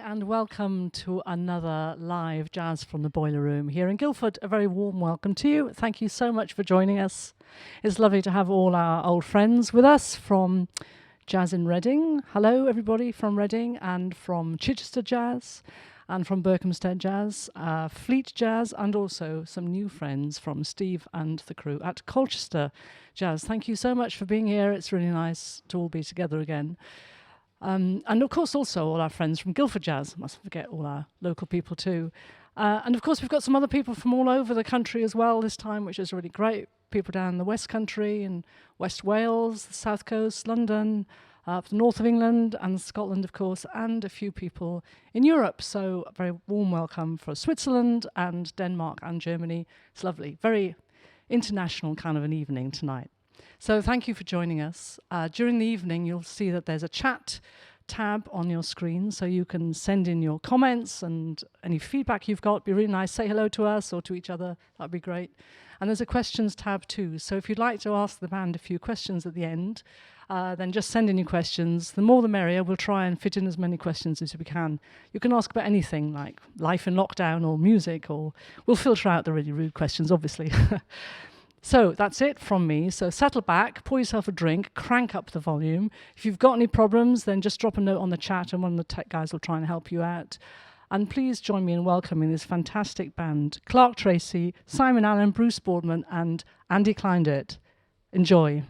and welcome to another live Jazz from the Boileroom here in Guildford. A very warm welcome to you. Thank you so much for joining us. It's lovely to have all our old friends with us from Jazz in Reading. Hello, everybody from Reading, and from Chichester Jazz, and from Berkhamsted Jazz, Fleet Jazz, and also some new friends from Steve and the crew at Colchester Jazz. Thank you so much for being here. It's really nice to all be together again. And of course also all our friends from Guildford Jazz. Mustn't forget all our local people too. And of course we've got some other people from all over the country as well this time, which is really great. People down in the West Country and West Wales, the South Coast, London, the north of England and Scotland, of course, and a few people in Europe. So a very warm welcome for Switzerland and Denmark and Germany. It's lovely. Very international kind of an evening tonight. So thank you for joining us. During the evening, you'll see that there's a chat tab on your screen, so you can send in your comments and any feedback you've got. It'd be really nice. Say hello to us or to each other. That'd be great. And there's a questions tab too. So if you'd like to ask the band a few questions at the end, then just send in your questions. The more the merrier. We'll try and fit in as many questions as we can. You can ask about anything like life in lockdown or music, or we'll filter out the really rude questions, obviously. So that's it from me. So settle back, pour yourself a drink, crank up the volume. If you've got any problems, then just drop a note on the chat and one of the tech guys will try and help you out. And please join me in welcoming this fantastic band, Clark Tracey, Simon Allen, Bruce Boardman, and Andy Cleyndert. Enjoy.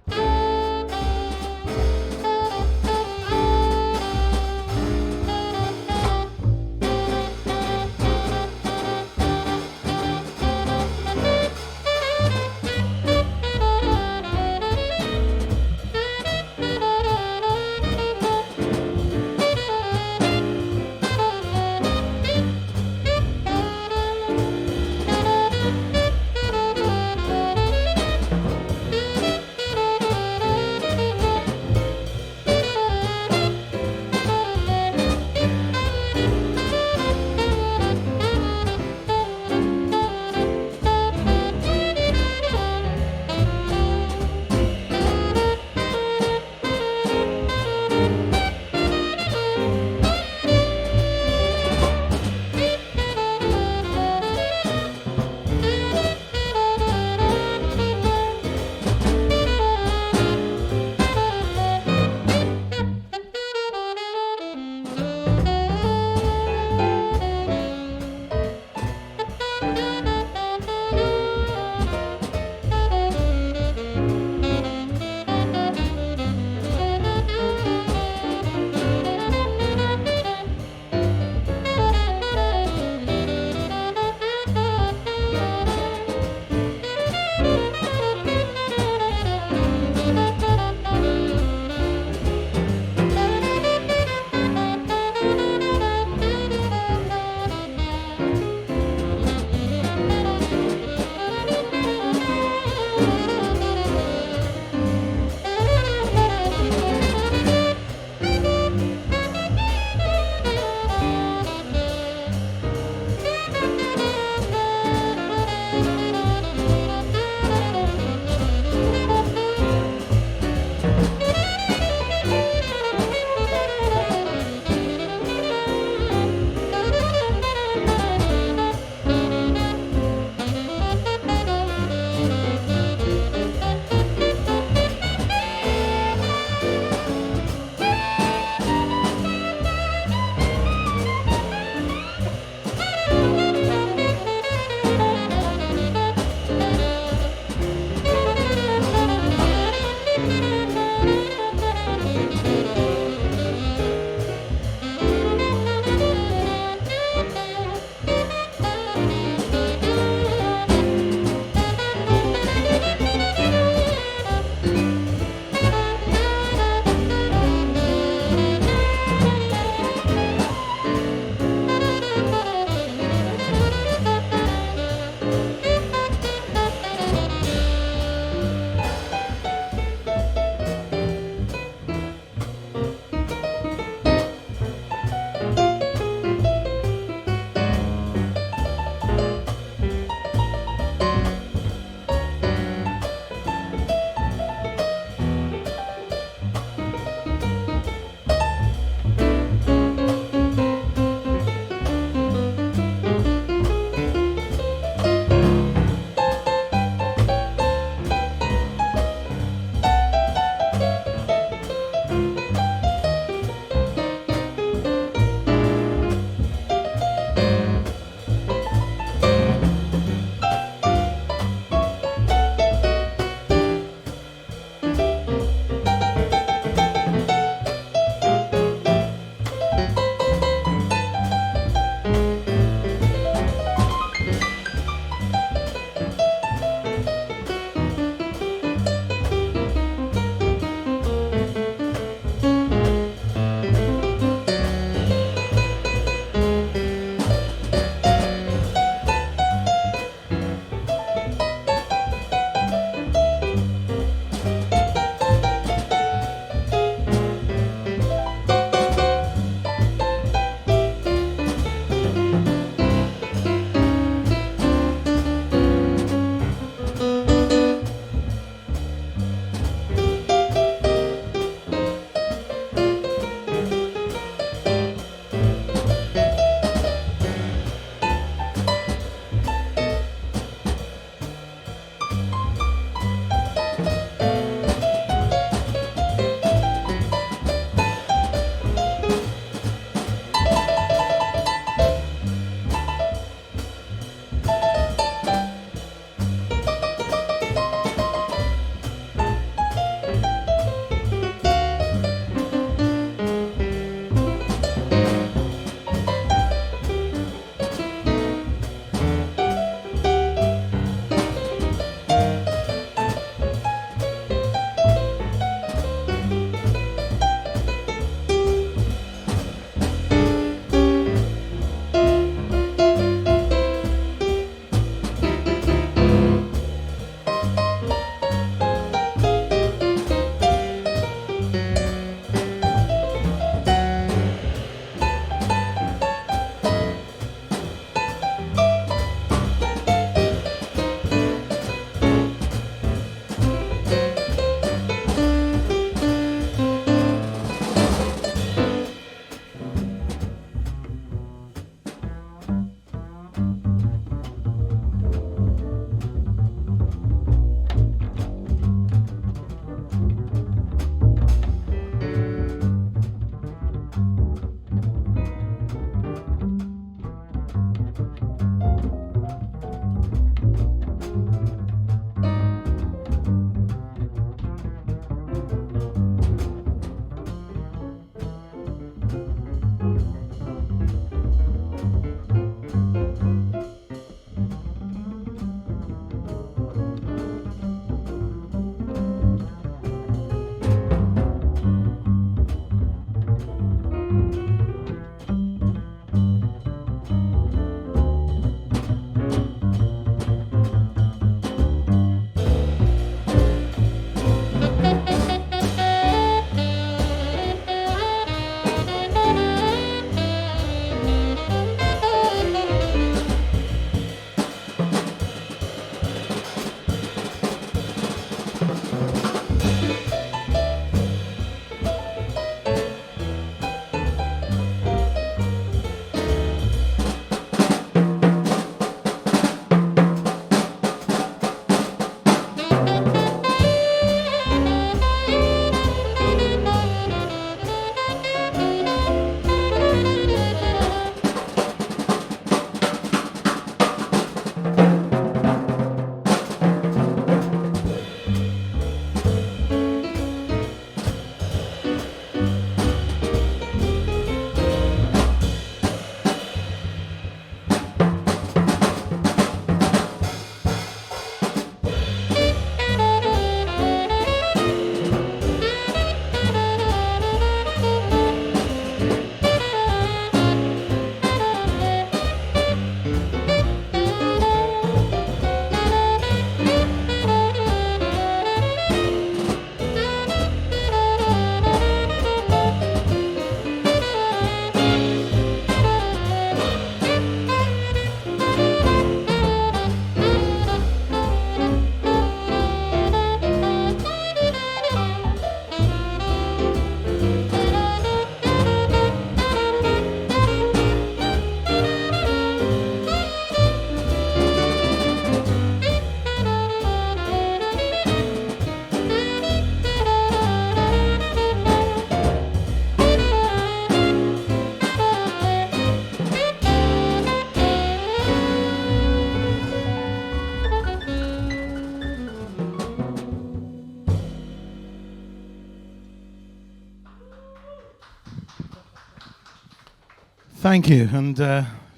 Thank you, and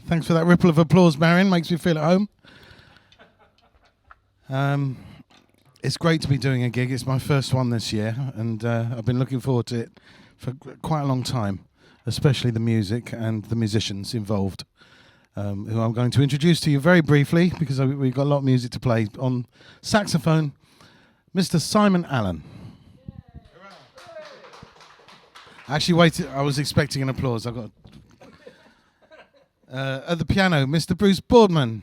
thanks for that ripple of applause, Marion. Makes me feel at home. It's great to be doing a gig. It's my first one this year, and I've been looking forward to it for quite a long time, especially the music and the musicians involved, who I'm going to introduce to you very briefly, because we've got a lot of music to play. On saxophone, Mr. Simon Allen. Actually, wait, I was expecting an applause. I've got... at the piano, Mr. Bruce Boardman.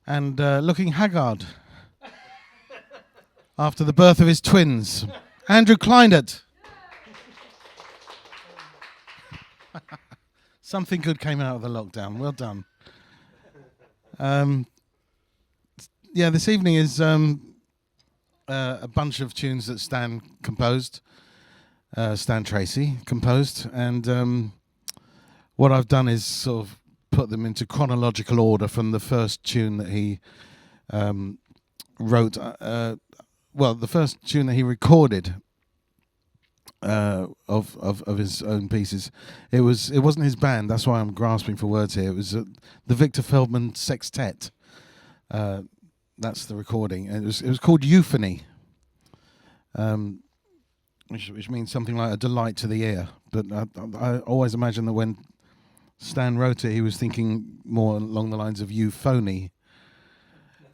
And looking haggard after the birth of his twins, Andrew Cleyndert. Something good came out of the lockdown. Well done. Yeah, this evening is a bunch of tunes that Stan composed. Stan Tracey composed, and what I've done is sort of put them into chronological order from the first tune that he wrote. Well, the first tune that he recorded of his own pieces. It wasn't his band. That's why I'm grasping for words here. It was the Victor Feldman Sextet. That's the recording, and it was called Euphony. Which means something like a delight to the ear. But I always imagine that when Stan wrote it, he was thinking more along the lines of euphony,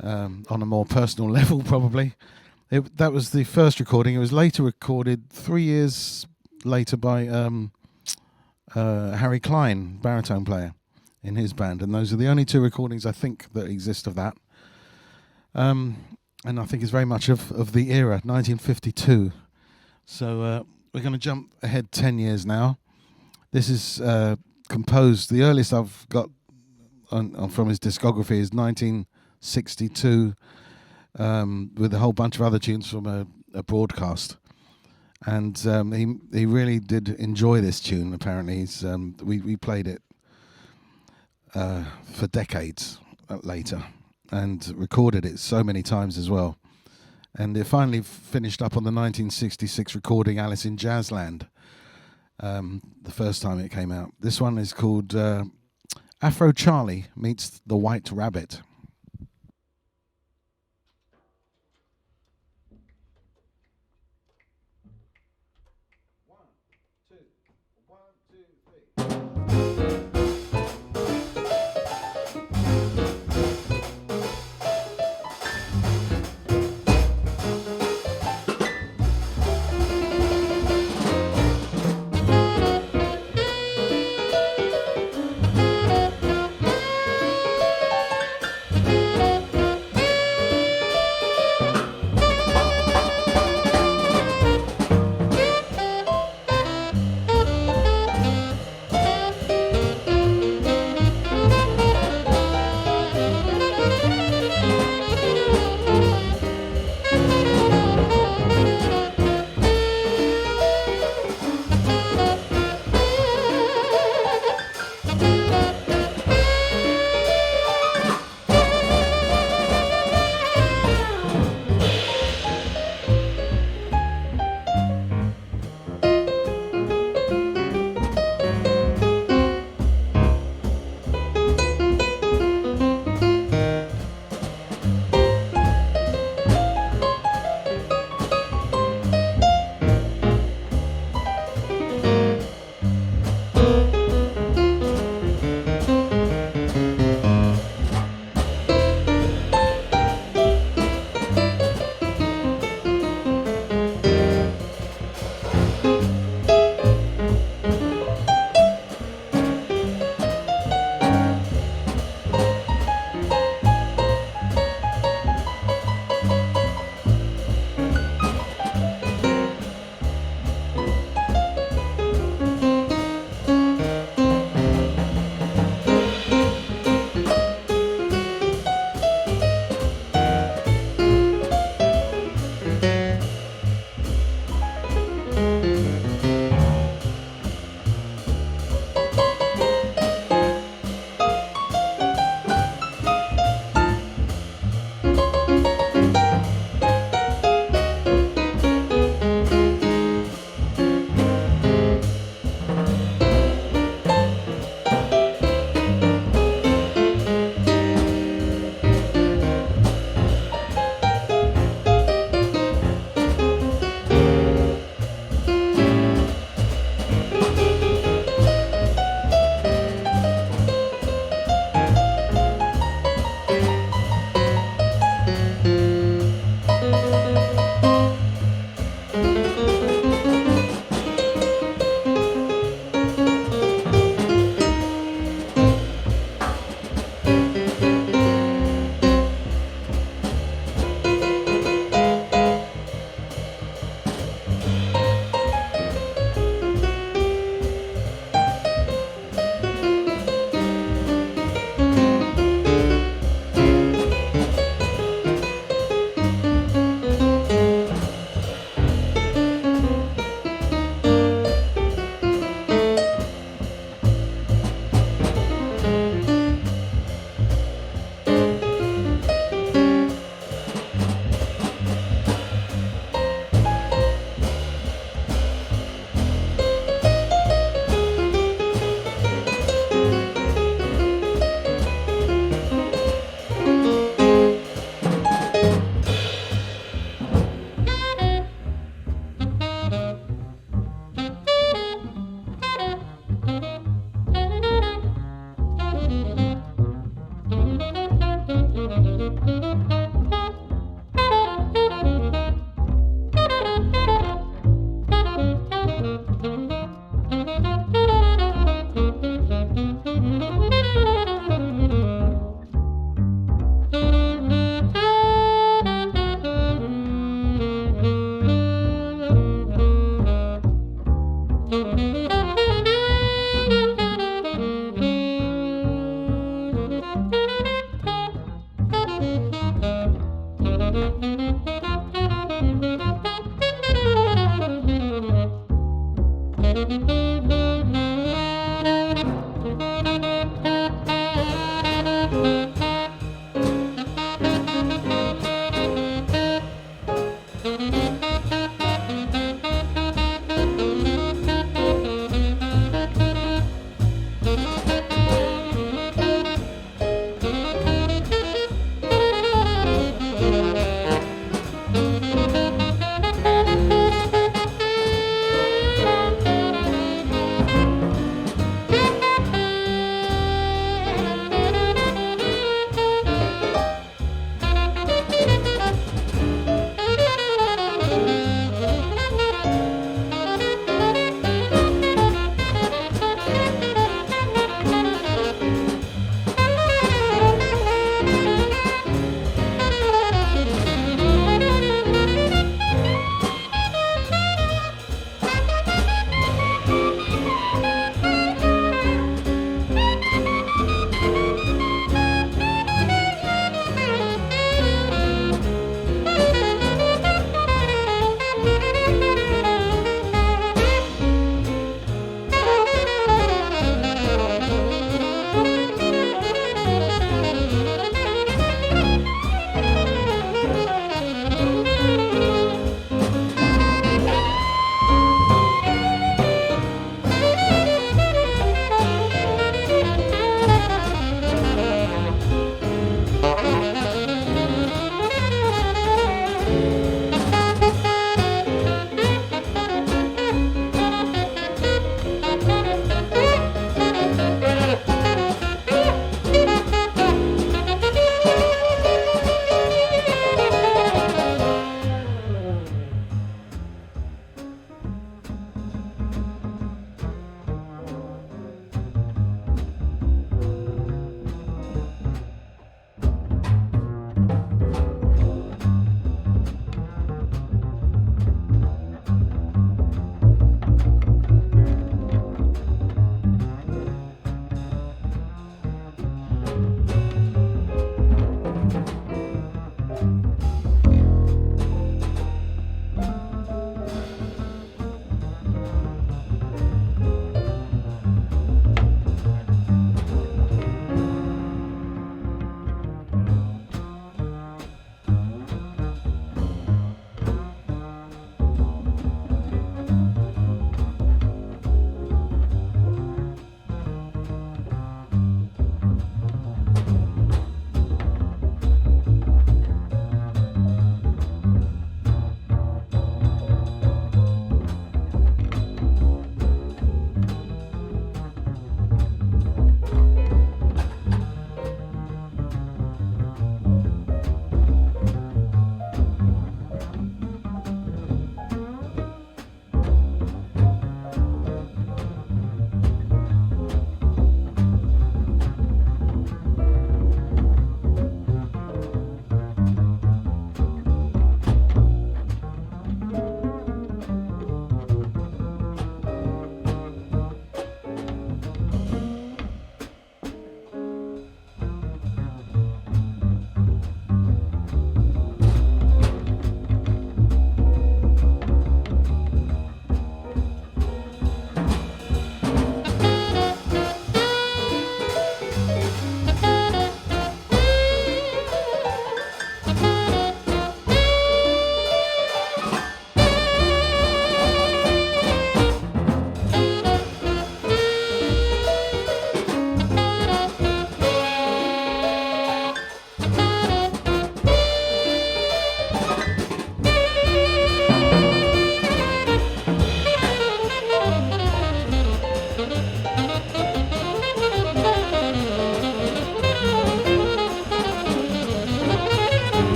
on a more personal level, probably. That was the first recording. It was later recorded 3 years later by Harry Klein, baritone player, in his band. And those are the only two recordings, I think, that exist of that. And I think it's very much of the era, 1952. So we're going to jump ahead 10 years now. This is composed, the earliest I've got from his discography is 1962, with a whole bunch of other tunes from a broadcast. And he really did enjoy this tune, apparently. We played it for decades later and recorded it so many times as well. And it finally finished up on the 1966 recording Alice in Jazzland, the first time it came out. This one is called Afro Charlie Meets the White Rabbit.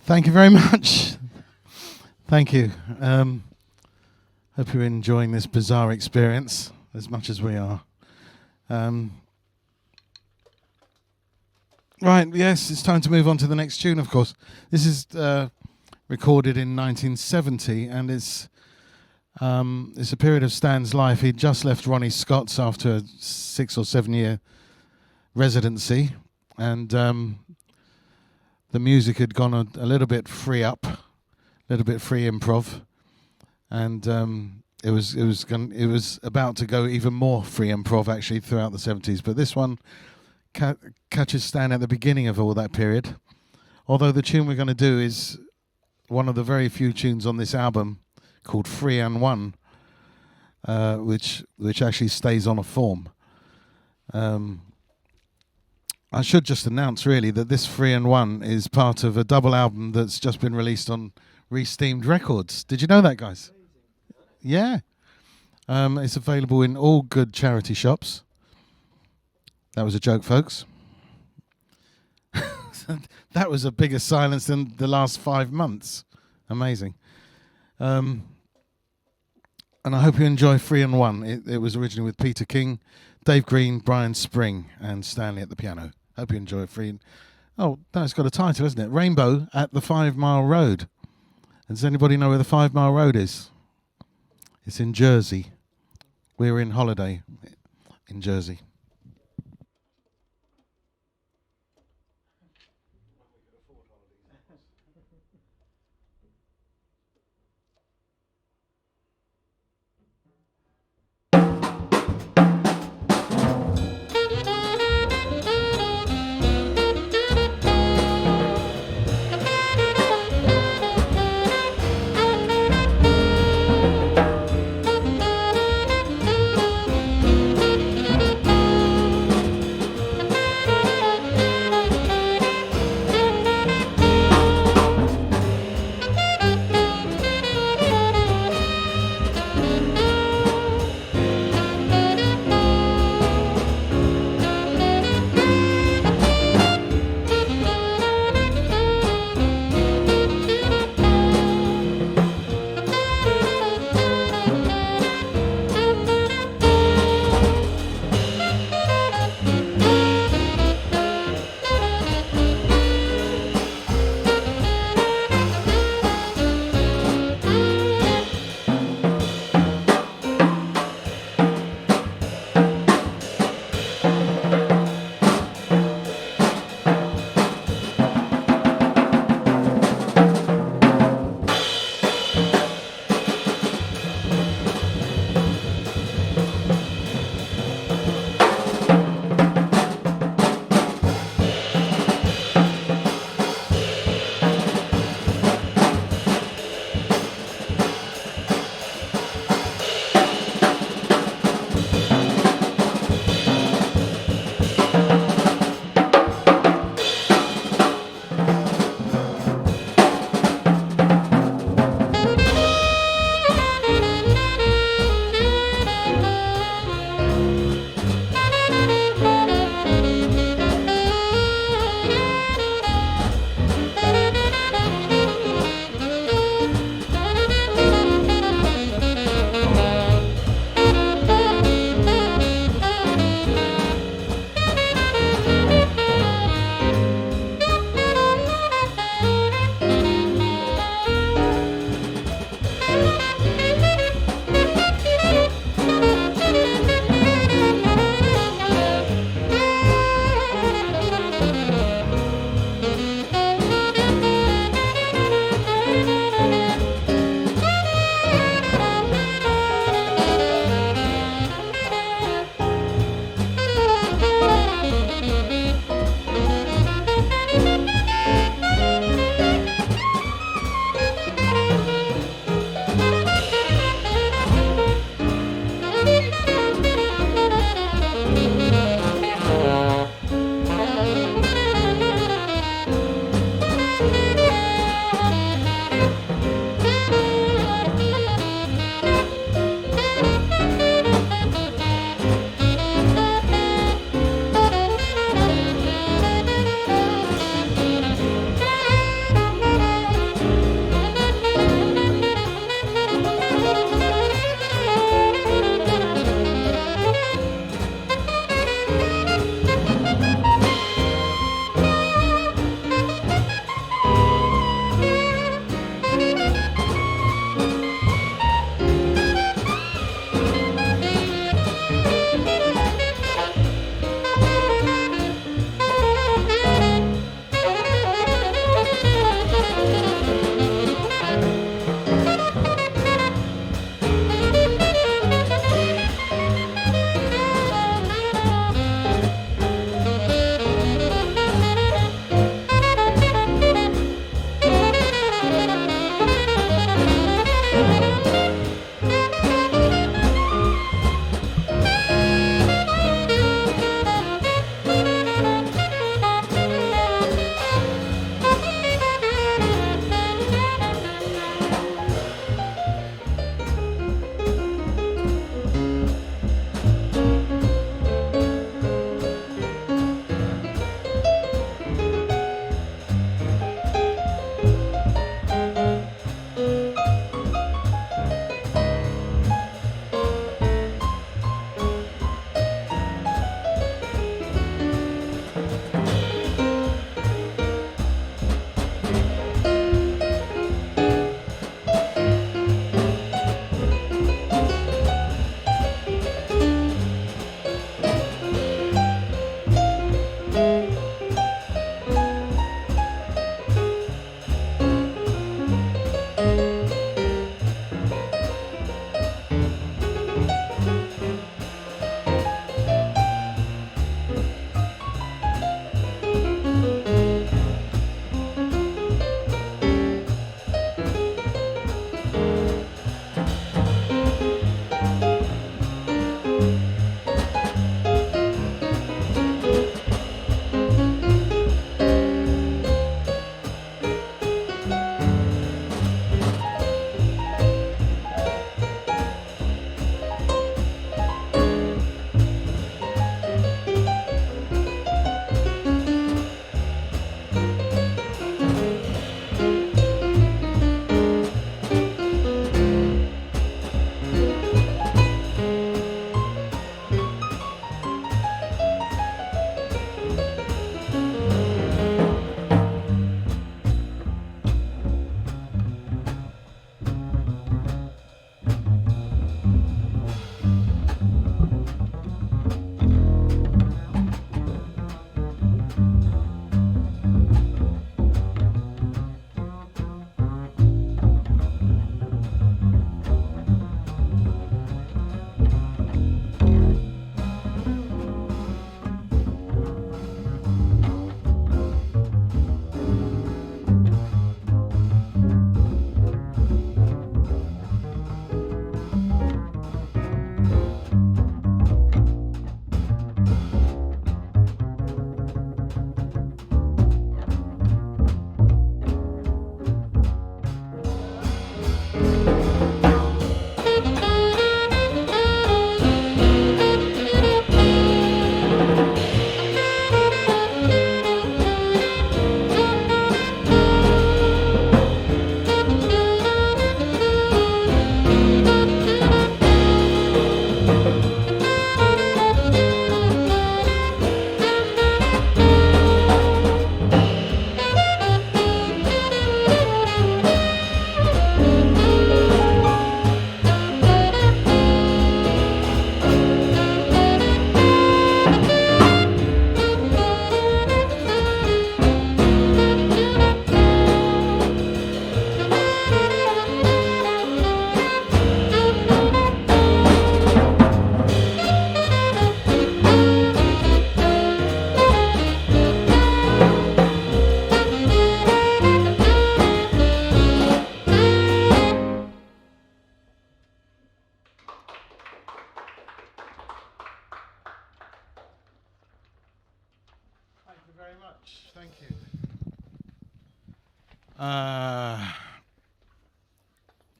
Thank you very much. Thank you. Hope you're enjoying this bizarre experience as much as we are. Right, yes, it's time to move on to the next tune, of course. This is recorded in 1970, and it's a period of Stan's life. He'd just left Ronnie Scott's after a 6 or 7 year residency, and the music had gone a little bit free up, a little bit free improv, and it was about to go even more free improv actually throughout the 70s. But this one catches Stan at the beginning of all that period. Although the tune we're going to do is one of the very few tunes on this album called 3 and 1, which actually stays on a form. I should just announce really that this 3 and 1 is part of a double album that's just been released on Re-Steamed Records. Did you know that, guys? Yeah. It's available in all good charity shops. That was a joke, folks. That was a bigger silence than the last 5 months. Amazing. And I hope you enjoy 3 and 1. It was originally with Peter King, Dave Green, Brian Spring, and Stanley at the piano. Hope you enjoy 3. Oh, that's got a title, isn't it? Rainbow at the 5 Mile Road. And does anybody know where the 5 Mile Road is? It's in Jersey. We're in holiday in Jersey.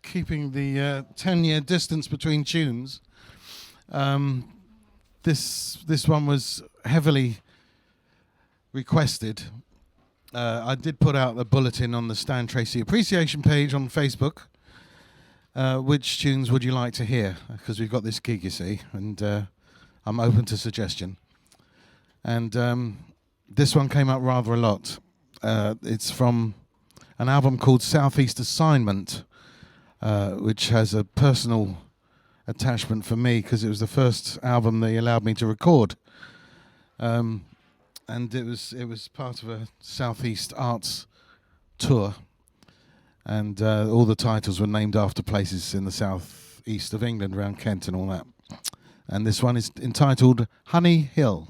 keeping the 10-year distance between tunes. This one was heavily requested. I did put out a bulletin on the Stan Tracey Appreciation page on Facebook. Which tunes would you like to hear? Because we've got this gig, you see, and I'm open to suggestion. And this one came up rather a lot. It's from an album called Southeast Assignment, which has a personal attachment for me because it was the first album they allowed me to record. And it was part of a Southeast Arts tour. And all the titles were named after places in the southeast of England, around Kent and all that. And this one is entitled Honey Hill.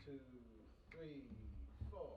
2, 3, 4.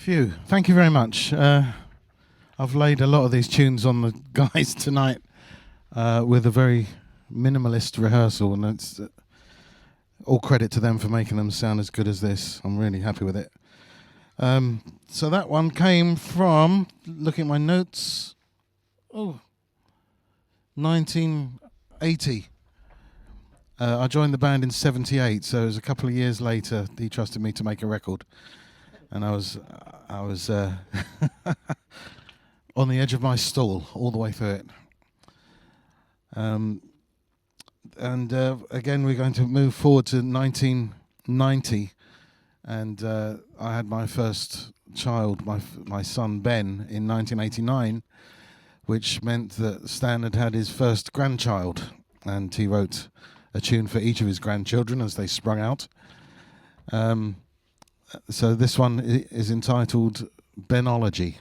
Phew. Thank you very much. I've laid a lot of these tunes on the guys tonight with a very minimalist rehearsal, and it's all credit to them for making them sound as good as this. I'm really happy with it. So that one came from, looking at my notes, 1980. I joined the band in 78, so it was a couple of years later he trusted me to make a record. And I was on the edge of my stool all the way through it. And again, we're going to move forward to 1990, and I had my first child, my son Ben, in 1989, which meant that Stan had his first grandchild, and he wrote a tune for each of his grandchildren as they sprung out. So this one is entitled Benology.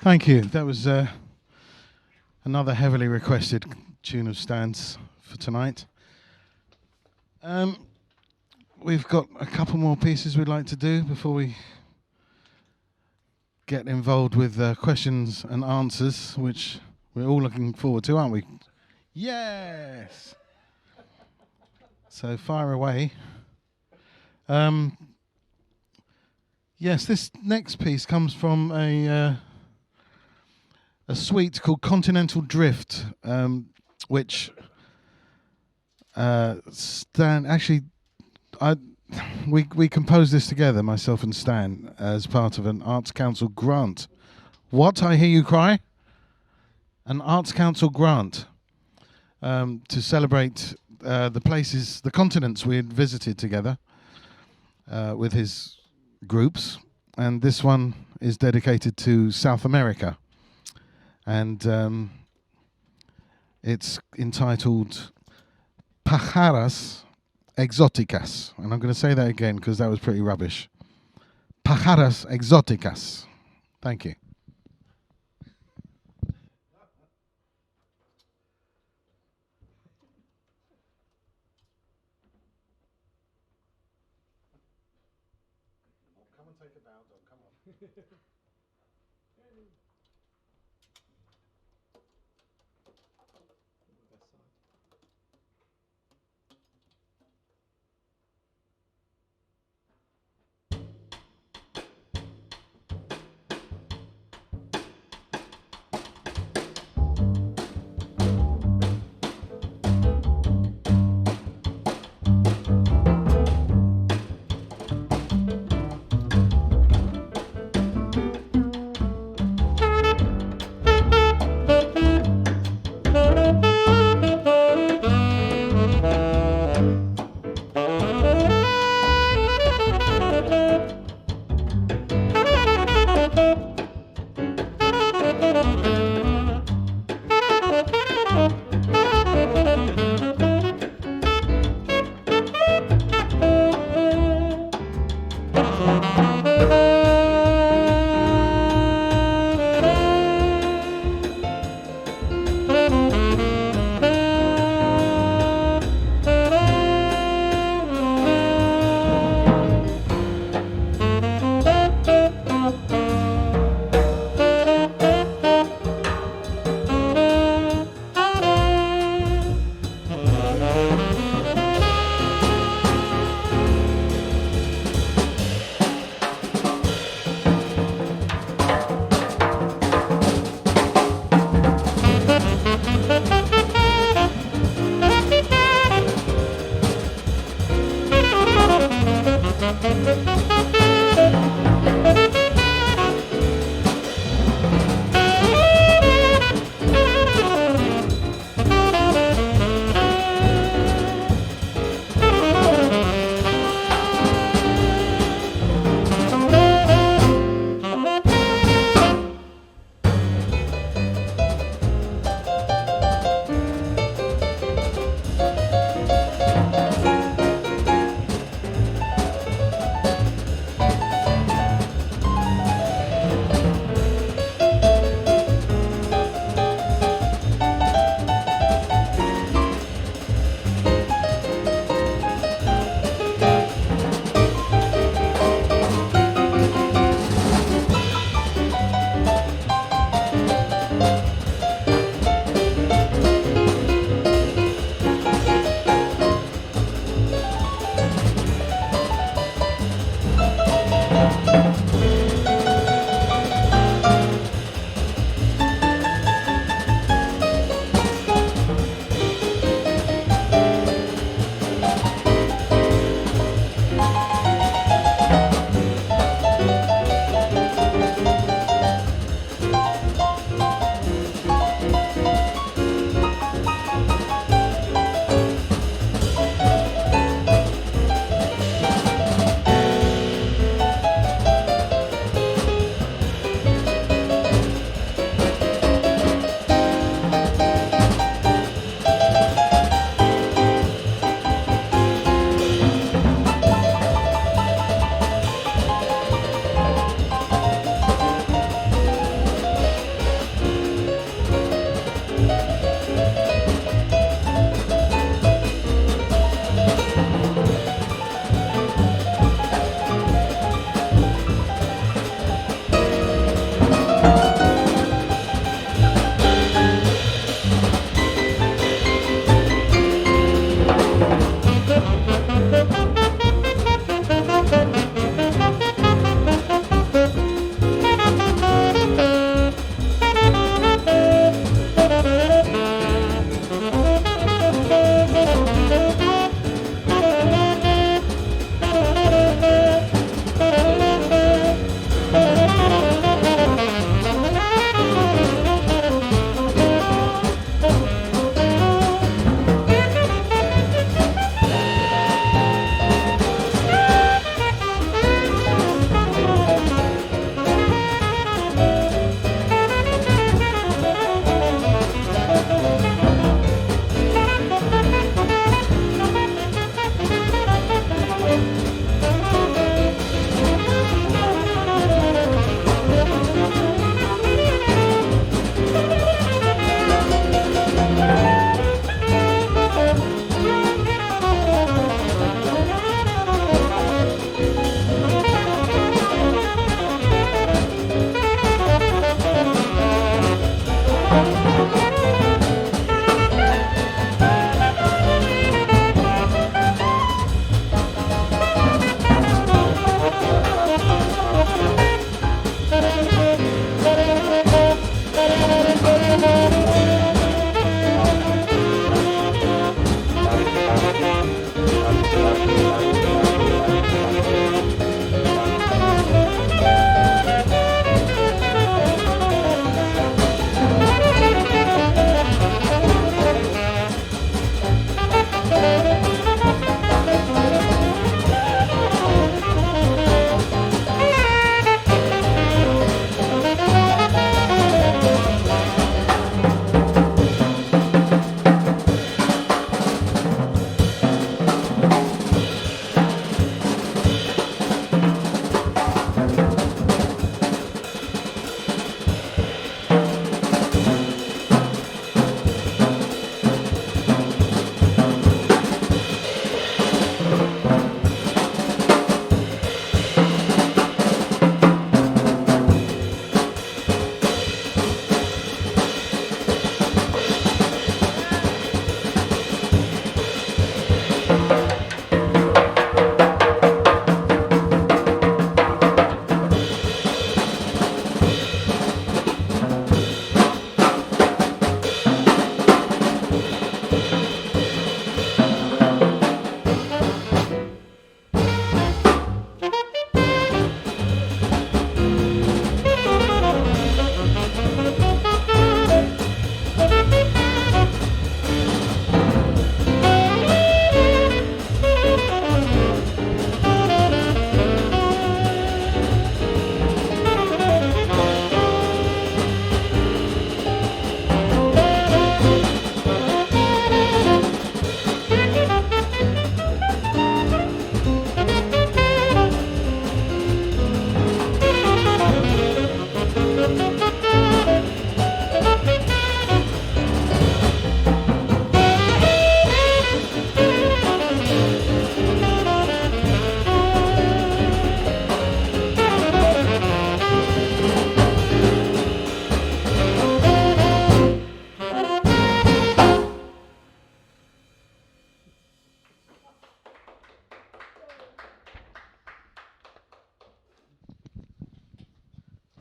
Thank you. That was another heavily requested tune of Stan's for tonight. We've got a couple more pieces we'd like to do before we get involved with questions and answers, which we're all looking forward to, aren't we? Yes! So fire away. Yes, this next piece comes from a suite called Continental Drift, which Stan actually, we composed this together, myself and Stan, as part of an Arts Council grant. What, I hear you cry? An Arts Council grant to celebrate the continents we had visited together with his groups, and this one is dedicated to South America, and it's entitled Pájaras Exóticas, and I'm going to say that again because that was pretty rubbish. Pájaras Exóticas. Thank you. Come and take a bow, Don. Come on.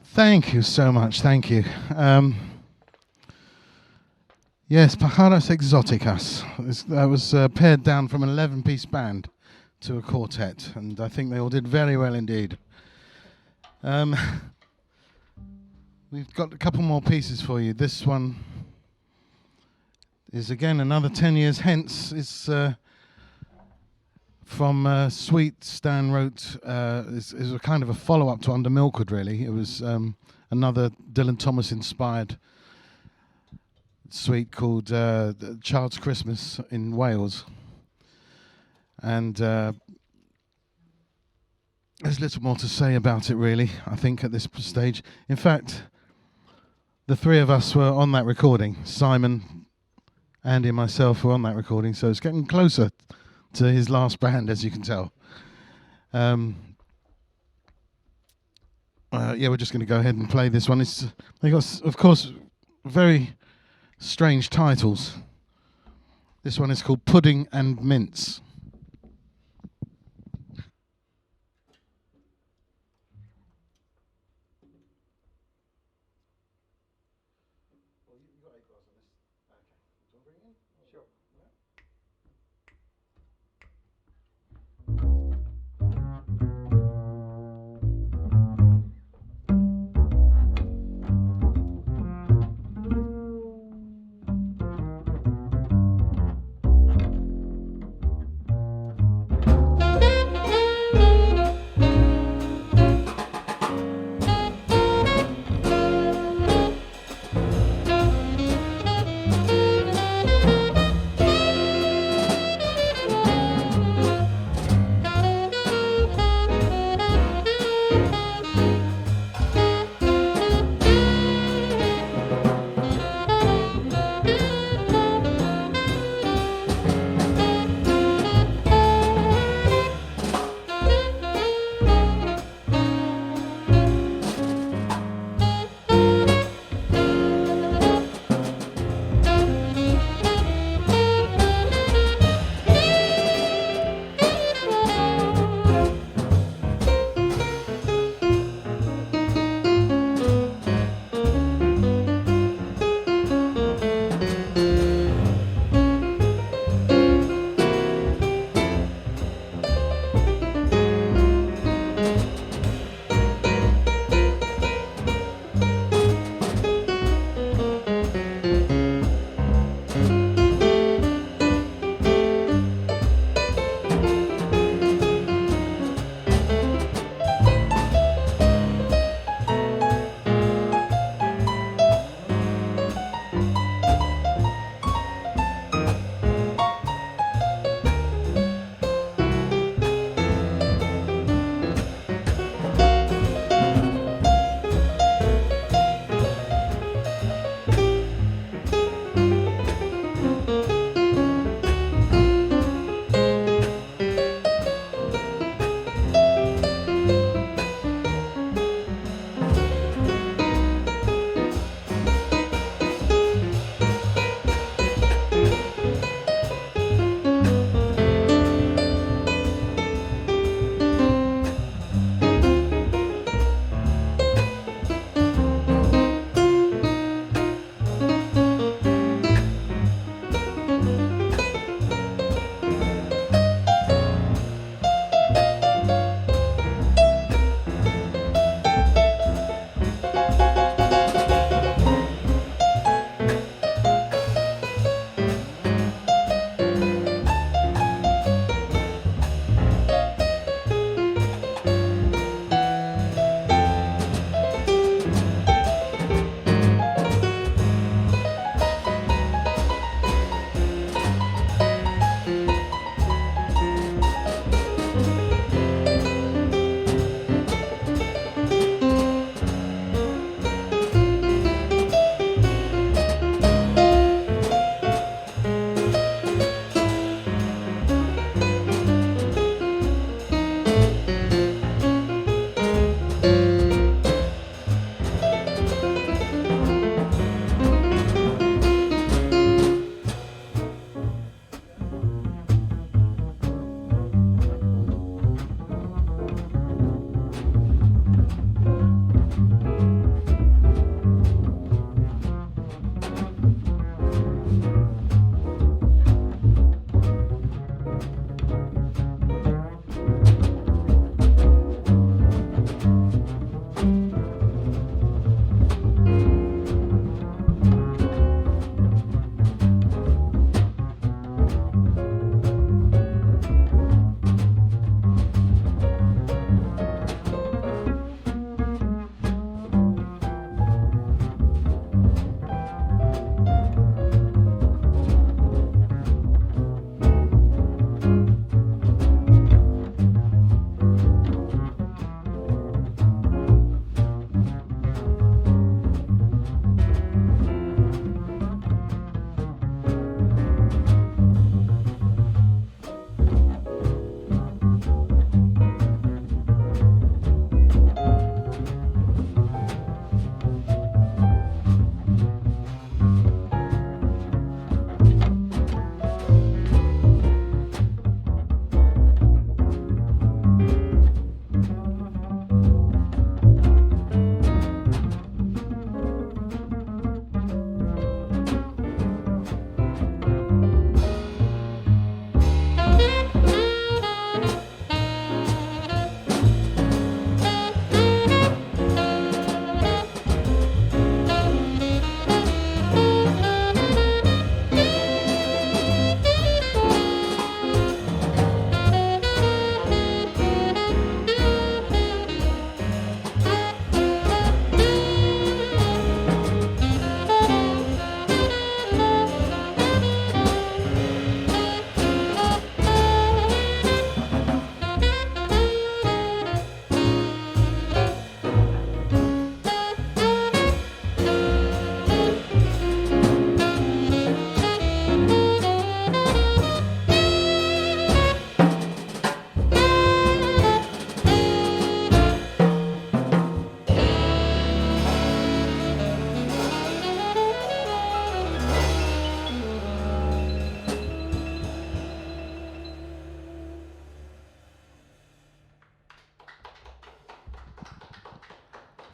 Thank you so much. Thank you. Yes, Pájaros Exóticas. That was pared down from an 11-piece band to a quartet, and I think they all did very well indeed. We've got a couple more pieces for you. This one is again another 10 years hence. It's from Sweet. Stan wrote, is a kind of a follow-up to Under Milkwood, really. It was another Dylan Thomas inspired suite called Child's Christmas in Wales. And there's little more to say about it, really, I think, at this stage. In fact, the three of us were on that recording. Simon, Andy and myself were on that recording, so it's getting closer to his last band, as you can tell. Yeah, we're just going to go ahead and play this one. They got, of course, very strange titles. This one is called Pudding and Mince.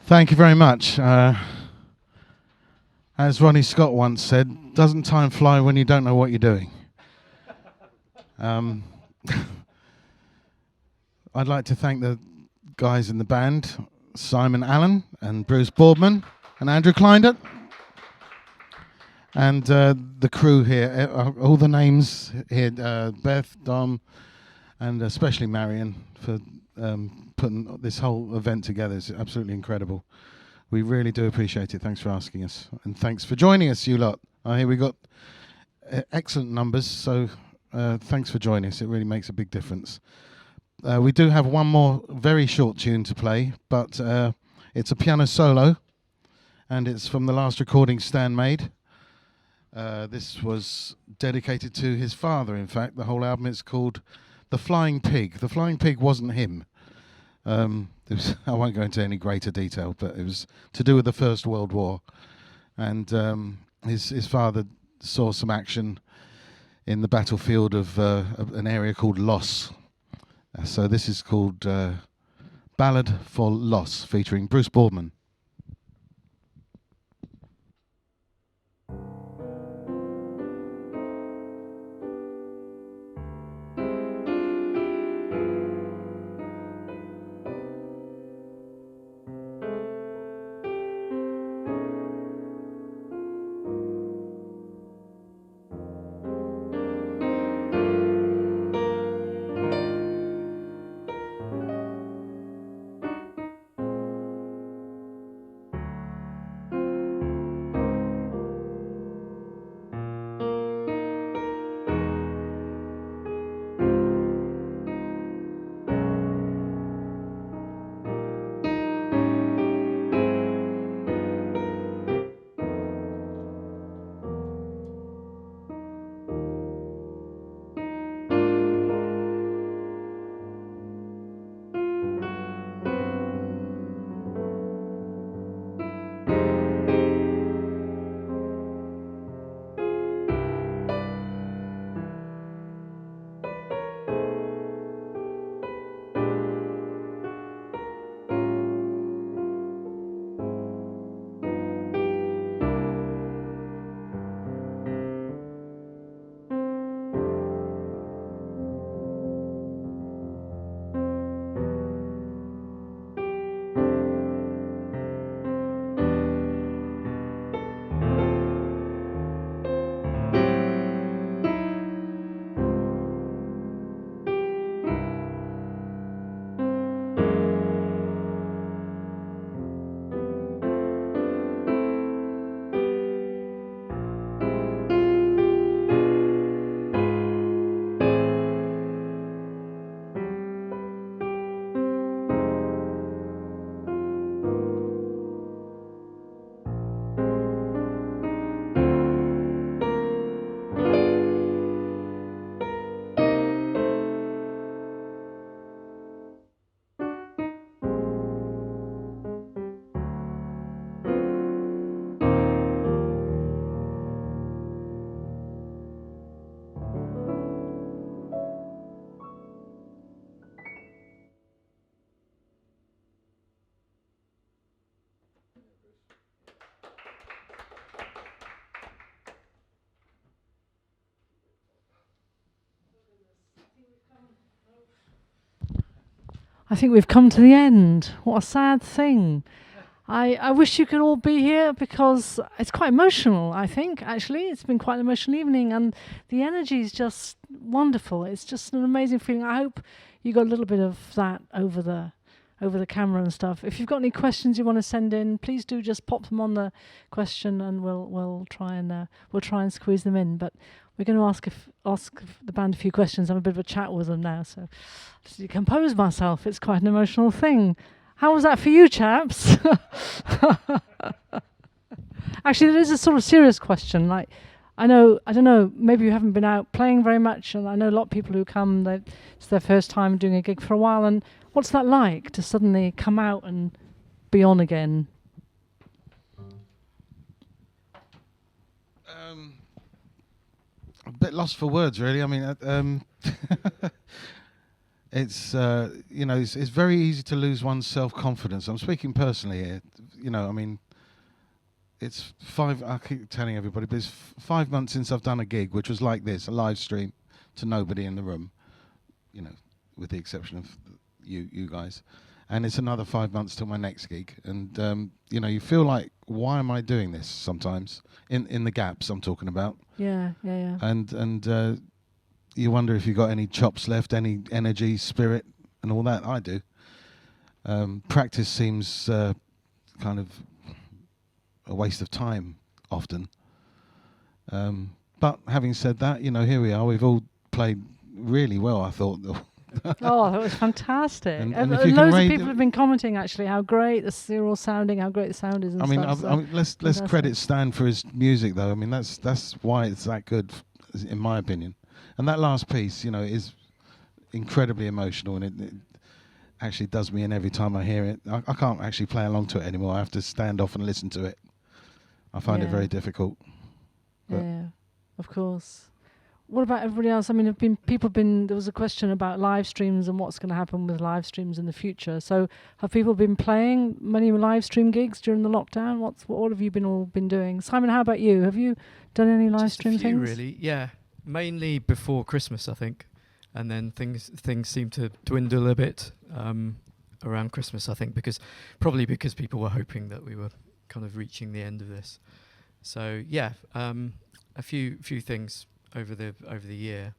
Thank you very much. As Ronnie Scott once said, doesn't time fly when you don't know what you're doing? I'd like to thank the guys in the band, Simon Allen and Bruce Boardman and Andrew Cleyndert, and the crew here, all the names here, Beth, Dom, and especially Marion for putting this whole event together. It's absolutely incredible. We really do appreciate it. Thanks for asking us, and thanks for joining us, you lot. I hear we got excellent numbers, so thanks for joining us. It really makes a big difference. We do have one more very short tune to play, but it's a piano solo, and it's from the last recording Stan made. This was dedicated to his father, in fact. The whole album is called The Flying Pig. The Flying Pig wasn't him. I won't go into any greater detail, but it was to do with the First World War. And his father saw some action in the battlefield of an area called Loss. So this is called Ballad for Loss, featuring Bruce Boardman. I think we've come to the end. What a sad thing. I wish you could all be here because it's quite emotional, I think, actually. It's been quite an emotional evening and the energy is just wonderful. It's just an amazing feeling. I hope you got a little bit of that over the camera and stuff. If you've got any questions you want to send in, please do just pop them on the question and we'll try and squeeze them in. But we're going to ask the band a few questions. Have a bit of a chat with them now. So just to compose myself, it's quite an emotional thing. How was that for you, chaps? Actually, there is a sort of serious question. Like, I don't know, maybe you haven't been out playing very much, and I know a lot of people who come, it's their first time doing a gig for a while, and what's that like to suddenly come out and be on again? A bit lost for words, really. I mean, it's it's very easy to lose one's self-confidence. I'm speaking personally here. I mean, it's I keep telling everybody, but it's 5 months since I've done a gig which was like this, a live stream to nobody in the room, with the exception of you guys. And it's another 5 months till my next gig. And, you feel like, why am I doing this sometimes? In the gaps I'm talking about. Yeah. And you wonder if you've got any chops left, any energy, spirit, and all that. I do. Practice seems kind of a waste of time often. But having said that, here we are. We've all played really well, I thought. Oh, that was fantastic. And loads of people have been commenting actually how great they're all sounding, how great the sound is. And let's credit Stan for his music, though. I mean, that's why it's that good, in my opinion. And that last piece, is incredibly emotional, and it actually does me in every time I hear it. I can't actually play along to it anymore. I have to stand off and listen to it. I find it very difficult. Yeah, of course. What about everybody else? I mean, there was a question about live streams and what's going to happen with live streams in the future. So have people been playing many live stream gigs during the lockdown? What have you all been doing? Simon, how about you? Have you done any live stream things? Really, yeah. Mainly before Christmas, I think. And then things seem to dwindle a bit around Christmas, I think, because people were hoping that we were kind of reaching the end of this. So yeah, a few things over the year,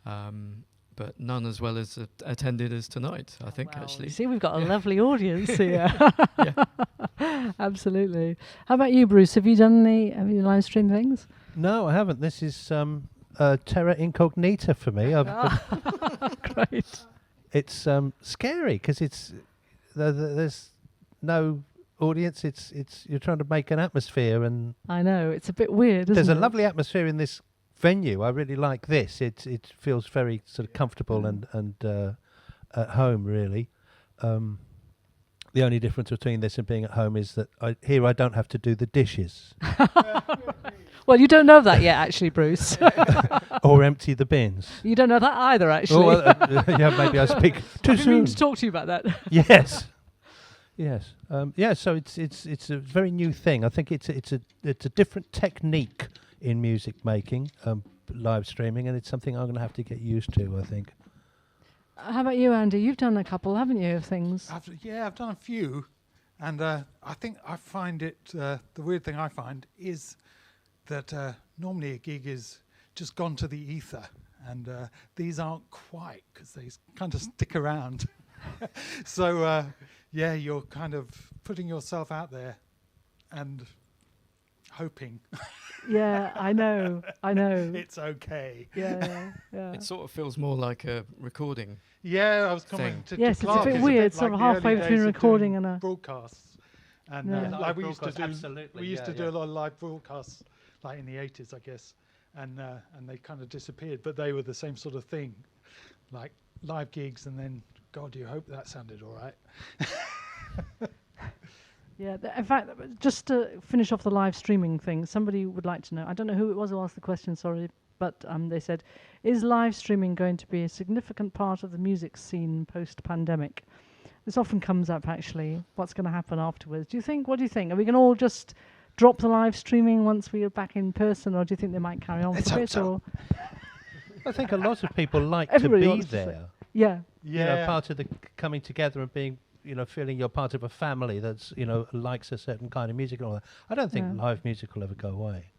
but none as well as attended as tonight, I think. Well, actually, you see, we've got a lovely audience here. Absolutely. How about you, Bruce? Have you done any live stream things? No, I haven't. This is terra incognita for me. Great. It's scary because there's no audience. It's you're trying to make an atmosphere, and I know it's a bit weird. There's a it? lovely atmosphere in this venue. I really like this. It feels very sort of comfortable and at home, really. The only difference between this and being at home is that I don't have to do the dishes. Well, you don't know that yet, actually, Bruce. Or empty the bins. You don't know that either, actually. Oh, well, yeah, maybe I speak too soon. I mean to talk to you about that. Yes. Yes. So it's a very new thing. I think it's a different technique in music making, live streaming, and it's something I'm going to have to get used to, I think. How about you, Andy? You've done a couple, haven't you, of things? I've done a few, and I think I find it the weird thing I find is that normally a gig is just gone to the ether, and these aren't quite, because they kind of stick around. So you're kind of putting yourself out there and hoping. Yeah, I know. It's okay. Yeah. It sort of feels more like a recording. Yeah, I was coming to yes, Clark. it's a bit weird, sort of halfway between recording and a broadcasts. And like we used to do a lot of live broadcasts, like in the 80s, I guess, and they kind of disappeared, but they were the same sort of thing, like live gigs, and then God, you hope that sounded all right. Yeah, in fact, just to finish off the live streaming thing, somebody would like to know, I don't know who it was who asked the question, sorry, but they said, is live streaming going to be a significant part of the music scene post-pandemic? This often comes up, actually, what's going to happen afterwards. What do you think? Are we going to all just drop the live streaming once we are back in person, or do you think they might carry on for a bit? Or I think a lot of people like to be there. Yeah. You know, part of the coming together and being, feeling you're part of a family that's, likes a certain kind of music and all that. I don't think live music will ever go away.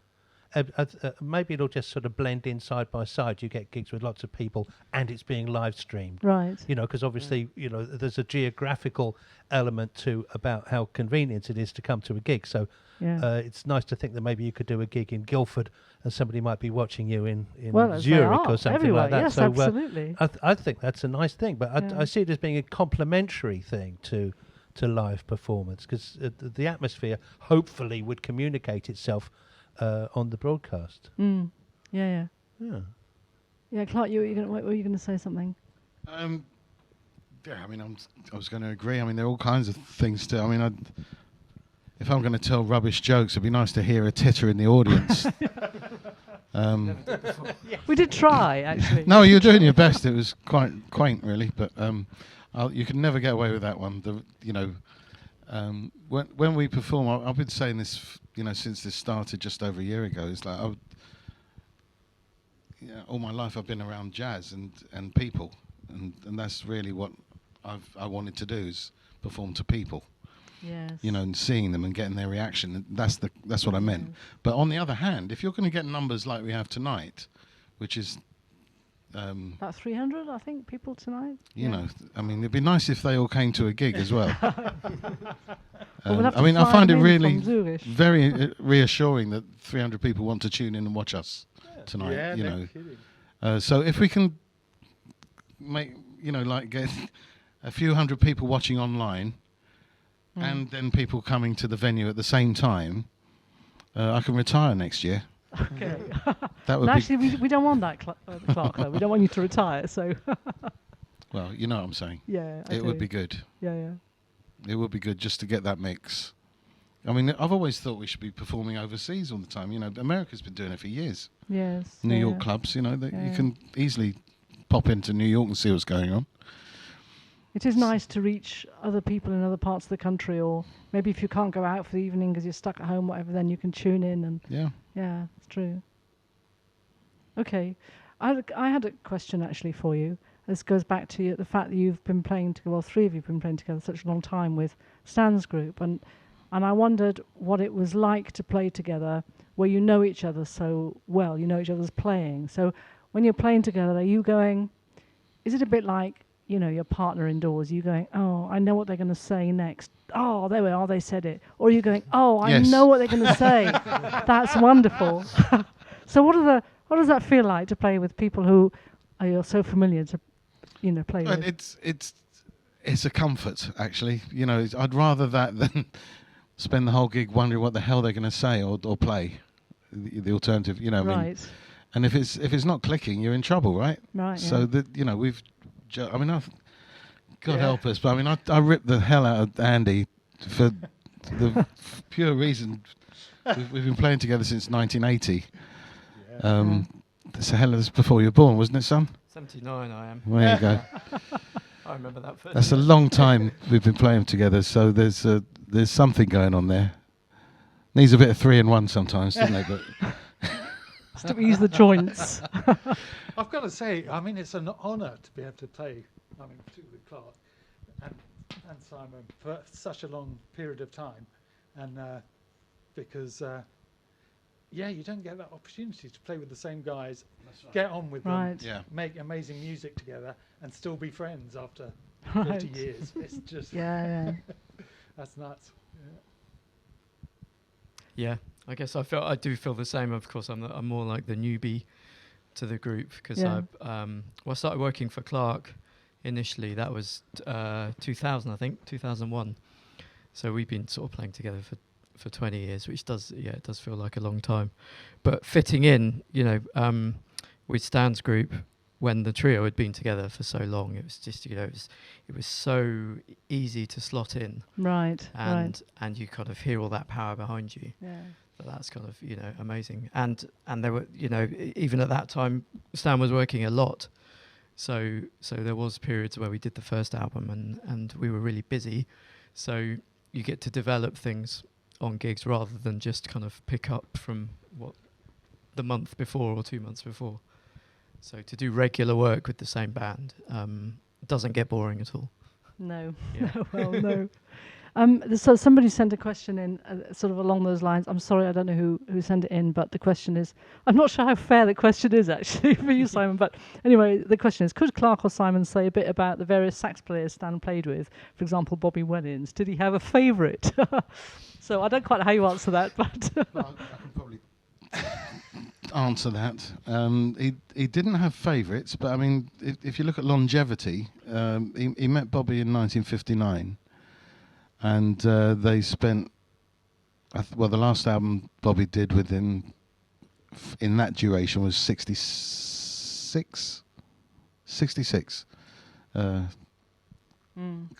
Maybe it'll just sort of blend in side by side. You get gigs with lots of people and it's being live streamed. Right. Because obviously, there's a geographical element to about how convenient it is to come to a gig. So it's nice to think that maybe you could do a gig in Guildford and somebody might be watching you in Zurich or something everywhere, like that. Yes, so absolutely. I think that's a nice thing, but I see it as being a complementary thing to live performance, because the atmosphere hopefully would communicate itself on the broadcast. Yeah, Clark, were you going to say something? I was going to agree. I mean, there are all kinds of things to. I mean, if I'm going to tell rubbish jokes, it'd be nice to hear a titter in the audience. We did try, actually. No, you're doing your best. It was quite quaint, really, but you can never get away with that one. When we perform, I've been saying this, since this started just over a year ago. It's like all my life I've been around jazz and people, and that's really what I wanted to do, is perform to people. Yes. And seeing them and getting their reaction. And that's what I meant. But on the other hand, if you're going to get numbers like we have tonight, which is about 300, I think, people tonight. It'd be nice if they all came to a gig as well. Well, I find it really very reassuring that 300 people want to tune in and watch us tonight. Yeah, no kidding. So if we can make, get a few hundred people watching online, and then people coming to the venue at the same time, I can retire next year. Okay. That would actually, we don't want that, Clark, though. We don't want you to retire, so... Well, you know what I'm saying. Yeah, it would be good. Yeah. It would be good just to get that mix. I mean, I've always thought we should be performing overseas all the time. America's been doing it for years. Yes. New York clubs, you can easily pop into New York and see what's going on. It is nice to reach other people in other parts of the country, or maybe if you can't go out for the evening because you're stuck at home, whatever, then you can tune in. And yeah, it's true. Okay, I had a question actually for you. This goes back to the fact that you've been playing together, well, three of you have been playing together such a long time with Stan's group, and I wondered what it was like to play together where you know each other so well, you know each other's playing. So when you're playing together, are you going, is it a bit like, your partner indoors, you going, oh, I know what they're going to say next. Oh, there we are, they said it. Or are you going, oh, I know what they're going to say. That's wonderful. So what does that feel like to play with people who you're so familiar to, play with? It's a comfort, actually. I'd rather that than spend the whole gig wondering what the hell they're going to say or play. The alternative, Right. I mean, and if it's not clicking, you're in trouble, right? Right. So we've. God help us, but I ripped the hell out of Andy for the pure reason we've been playing together since 1980. That's the hell of this before you were born, wasn't it, son? 79 I am. There you go. I remember that first. That's a long time we've been playing together, so there's something going on there. Needs a bit of 3-in-1 sometimes, doesn't it? But just to ease the joints. I've got to say, it's an honour to be able to play, particularly with Clark and Simon for such a long period of time, and because you don't get that opportunity to play with the same guys, get on with them, make amazing music together, and still be friends after 30 years. It's just that's nuts. Yeah, I guess I do feel the same. Of course, I'm more like the newbie to the group because I started working for Clark initially. That was 2000, I think, 2001. So we've been sort of playing together for 20 years, which does feel like a long time. But fitting in, with Stan's group, when the trio had been together for so long, it was just, it was so easy to slot in. Right. And you kind of hear all that power behind you. Yeah. That's kind of, amazing. And there were, even at that time, Stan was working a lot. So there was periods where we did the first album and we were really busy. So you get to develop things on gigs rather than just kind of pick up from the month before or 2 months before. So to do regular work with the same band doesn't get boring at all. No. Yeah. No. So somebody sent a question in sort of along those lines. I'm sorry, I don't know who sent it in, but the question is, I'm not sure how fair the question is actually for you, Simon, but anyway, the question is, could Clark or Simon say a bit about the various sax players Stan played with? For example, Bobby Wellins. Did he have a favourite? So I don't quite know how you answer that, but... Well, I can probably answer that. He didn't have favourites, but I mean, if you look at longevity, he met Bobby in 1959. And they spent, the last album Bobby did within, in that duration was 66,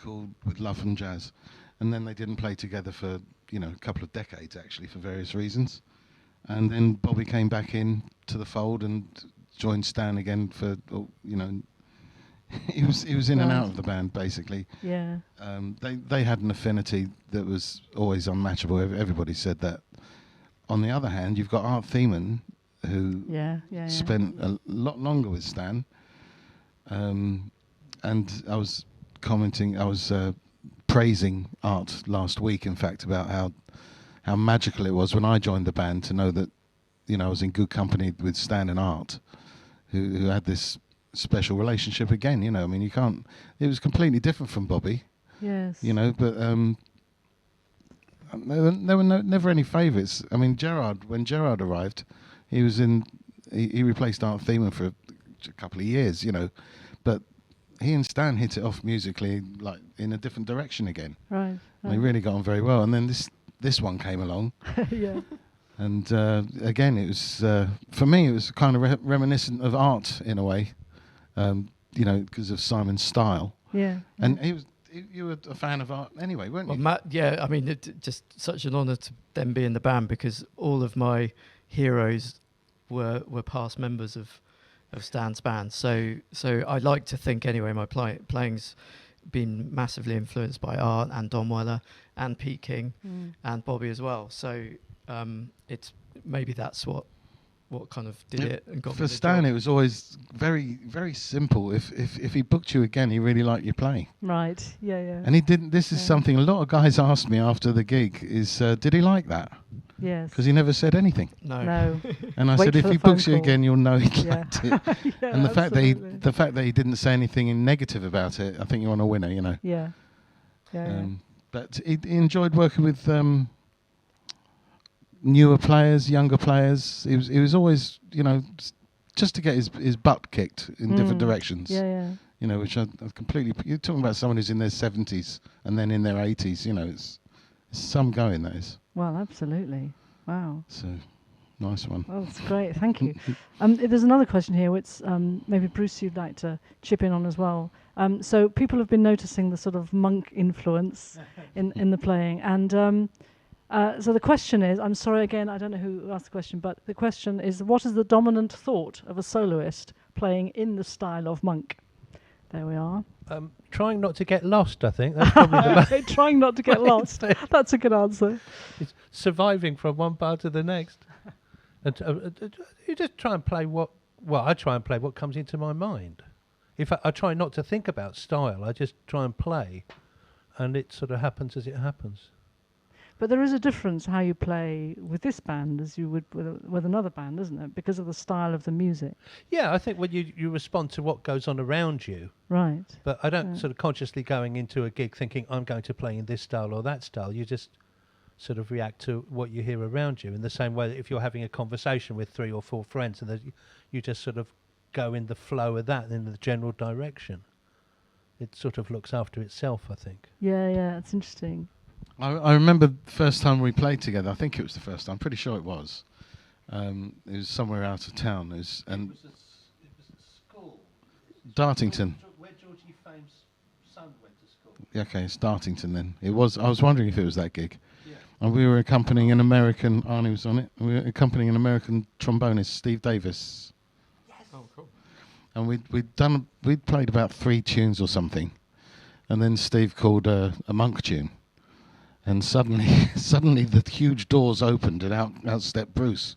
called With Love and Jazz. And then they didn't play together for, a couple of decades actually for various reasons. And then Bobby came back in to the fold and joined Stan again for, you know, he was in and out of the band basically. Yeah. They had an affinity that was always unmatchable. Everybody said that. On the other hand, you've got Art Thiemann, who spent a lot longer with Stan. And I was praising Art last week, in fact, about how magical it was when I joined the band to know that, you know, I was in good company with Stan and Art, who had this special relationship again. You know, I mean, you can't. It was completely different from Bobby. Yes. You know, but there were never any favourites. I mean, when Gerard arrived, he was he replaced Art Thiemann for a couple of years. You know, but he and Stan hit it off musically, like in a different direction again. Right. They really got on very well. And then this one came along. Yeah. And again, it was for me, it was kind of reminiscent of Art in a way, you know, because of Simon's style. Yeah. And you were a fan of Art anyway, weren't you? Matt, yeah, I mean, just such an honour to them be in the band, because all of my heroes were past members of Stan's band. So I like to think anyway, my playing's been massively influenced by Art and Don Weller and Pete King and Bobby as well. So it's maybe that's what kind of did it and got for me the Stan. job. It was always very, very simple. If he booked you again, he really liked your playing. Right. Yeah. Yeah. And he didn't. This is something a lot of guys asked me after the gig: is did he like that? Yes. Because he never said anything. No. And I Wait said, if for he the phone books you call. again, you'll know he Yeah. liked it. Yeah, And the fact absolutely. that he didn't say anything in negative about it, I think you're on a winner. You know. Yeah. Yeah. But he enjoyed working with newer players, younger players. He was always, you know, just to get his butt kicked in different directions. Yeah. Yeah. You know, which I completely. You're talking about someone who's in their 70s and then in their 80s. You know, it's some going, that is. Well, absolutely. Wow. So, nice one. Well, that's great. Thank you. There's another question here, which maybe Bruce, you'd like to chip in on as well. So people have been noticing the sort of monk influence in the playing, and so the question is, I'm sorry again, I don't know who asked the question, but the question is, what is the dominant thought of a soloist playing in the style of monk? There we are. Trying not to get lost, I think. That's probably the Trying not to get lost. That's a good answer. It's surviving from one part to the next. And you just try and play I try and play what comes into my mind. If I try not to think about style, I just try and play, and it sort of happens as it happens. But there is a difference how you play with this band as you would with another band, isn't it? Because of the style of the music. Yeah, I think when you respond to what goes on around you. Right. But I don't sort of consciously going into a gig thinking I'm going to play in this style or that style. You just sort of react to what you hear around you in the same way that if you're having a conversation with 3 or 4 friends, and you just sort of go in the flow of that in the general direction. It sort of looks after itself, I think. Yeah, it's interesting. I remember the first time we played together. I think it was the first time. I'm pretty sure it was. It was somewhere out of town. It was a school. Dartington. Where Georgie Fame's son went to school. Okay, it's Dartington then. It was. I was wondering if it was that gig. Yeah. And we were accompanying an American. Arnie was on it. We were accompanying an American trombonist, Steve Davis. Yes. Oh, cool. And we'd played about 3 tunes or something, and then Steve called a monk tune. And suddenly the huge doors opened and out stepped Bruce.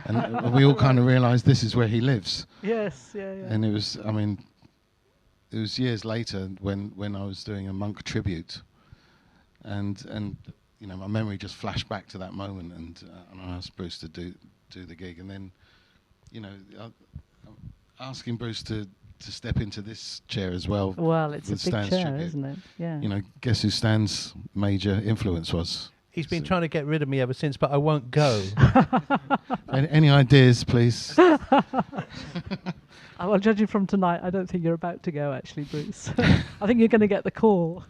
And we all kind of realised this is where he lives. Yes, yeah. And it was years later when I was doing a monk tribute. And you know, my memory just flashed back to that moment, and I asked Bruce to do the gig. And then, you know, asking Bruce to step into this chair as well. Well, it's a big Stan's chair, tribute. isn't it? Yeah. You know, guess who Stan's major influence was? He's been trying to get rid of me ever since, but I won't go. Any ideas, please? Well, judging from tonight, I don't think you're about to go, actually, Bruce. I think you're going to get the call.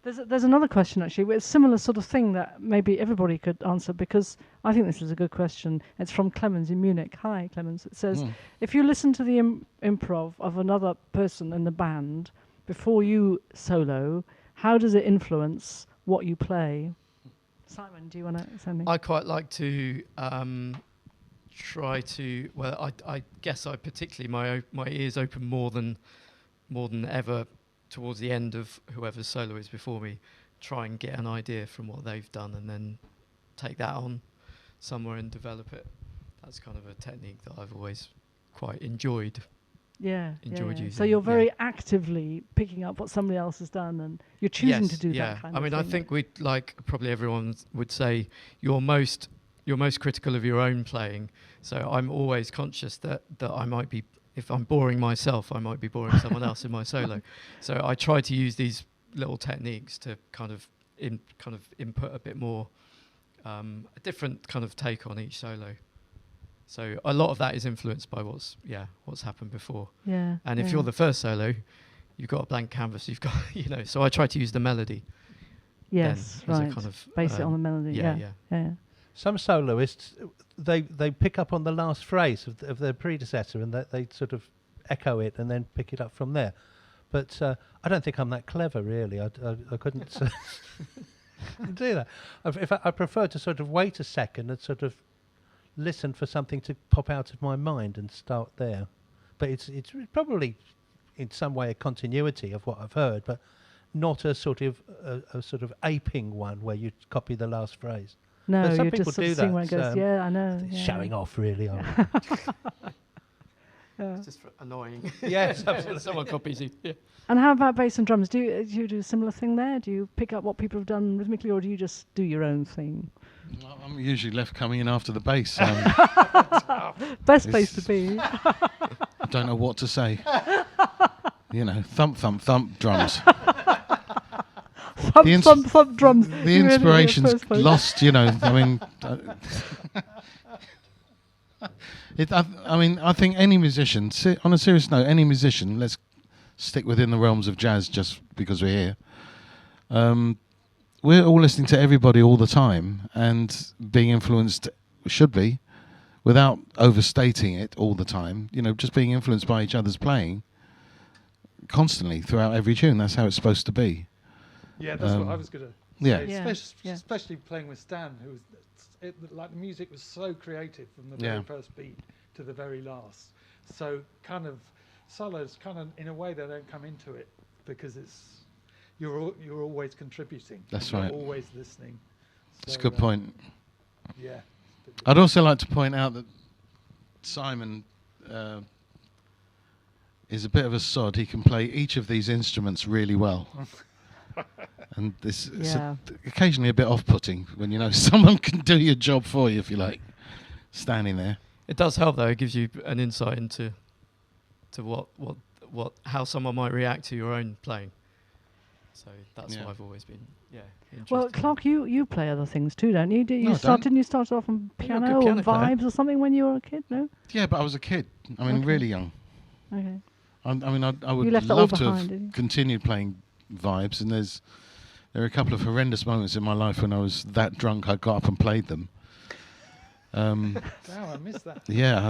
There's another question, actually, with a similar sort of thing that maybe everybody could answer, because I think this is a good question. It's from Clemens in Munich. Hi, Clemens. It says, if you listen to the improv of another person in the band before you solo, how does it influence what you play? Simon, do you want to say something? I quite like to try to. Well, I guess I particularly my ears open more than ever towards the end of whoever's solo is before me. Try and get an idea from what they've done, and then take that on somewhere and develop it. That's kind of a technique that I've always quite enjoyed. Enjoyed using. So you're very actively picking up what somebody else has done, and you're choosing to do that kind of thing. I think we'd like, probably everyone would say, you're most critical of your own playing. So I'm always conscious that I might be, if I'm boring myself, I might be boring someone else in my solo. So I try to use these little techniques to kind of input a bit more, a different kind of take on each solo. So a lot of that is influenced by what's happened before. Yeah. And if you're the first solo, you've got a blank canvas. You've got, So I try to use the melody. Yes, right. Kind of, base it on the melody. Yeah. Some soloists, they pick up on the last phrase of their predecessor, and they sort of echo it and then pick it up from there. But I don't think I'm that clever, really. I couldn't do that. I prefer to sort of wait a second and sort of listen for something to pop out of my mind and start there. But it's probably in some way a continuity of what I've heard, but not a sort of aping one where you copy the last phrase. No, but some you're people just sort do of seeing that. where it goes. Yeah, I know. It's showing off, really. It's just annoying. Yes, absolutely. Someone copies you. Yeah. And how about bass and drums? Do you do a similar thing there? Do you pick up what people have done rhythmically, or do you just do your own thing? Well, I'm usually left coming in after the bass. Best place to be. I don't know what to say. Thump, thump, thump, drums. Thump drums. The inspiration's lost, I think any musician, on a serious note, any musician, let's stick within the realms of jazz just because we're here. We're all listening to everybody all the time and being influenced, should be, without overstating it all the time, just being influenced by each other's playing constantly throughout every tune. That's how it's supposed to be. Yeah, that's what I was going to say. Especially playing with Stan, who was the music was so creative from the very first beat to the very last. So kind of solos, in a way, they don't come into it because you're always contributing. That's you're right. Always listening. That's a good point. Yeah. I'd also like to point out that Simon is a bit of a sod. He can play each of these instruments really well. And this is occasionally a bit off-putting when someone can do your job for you, if you like, standing there. It does help though. It gives you an insight into how someone might react to your own playing. So that's why I've always been interested. Well, Clark, you play other things too, don't you? Didn't you start off on piano piano or vibes or something when you were a kid? No. Yeah, but I was a kid. Really young. Okay. I would love to have continued playing vibes, and there are a couple of horrendous moments in my life when I was that drunk I got up and played them. Damn, I missed that. Yeah,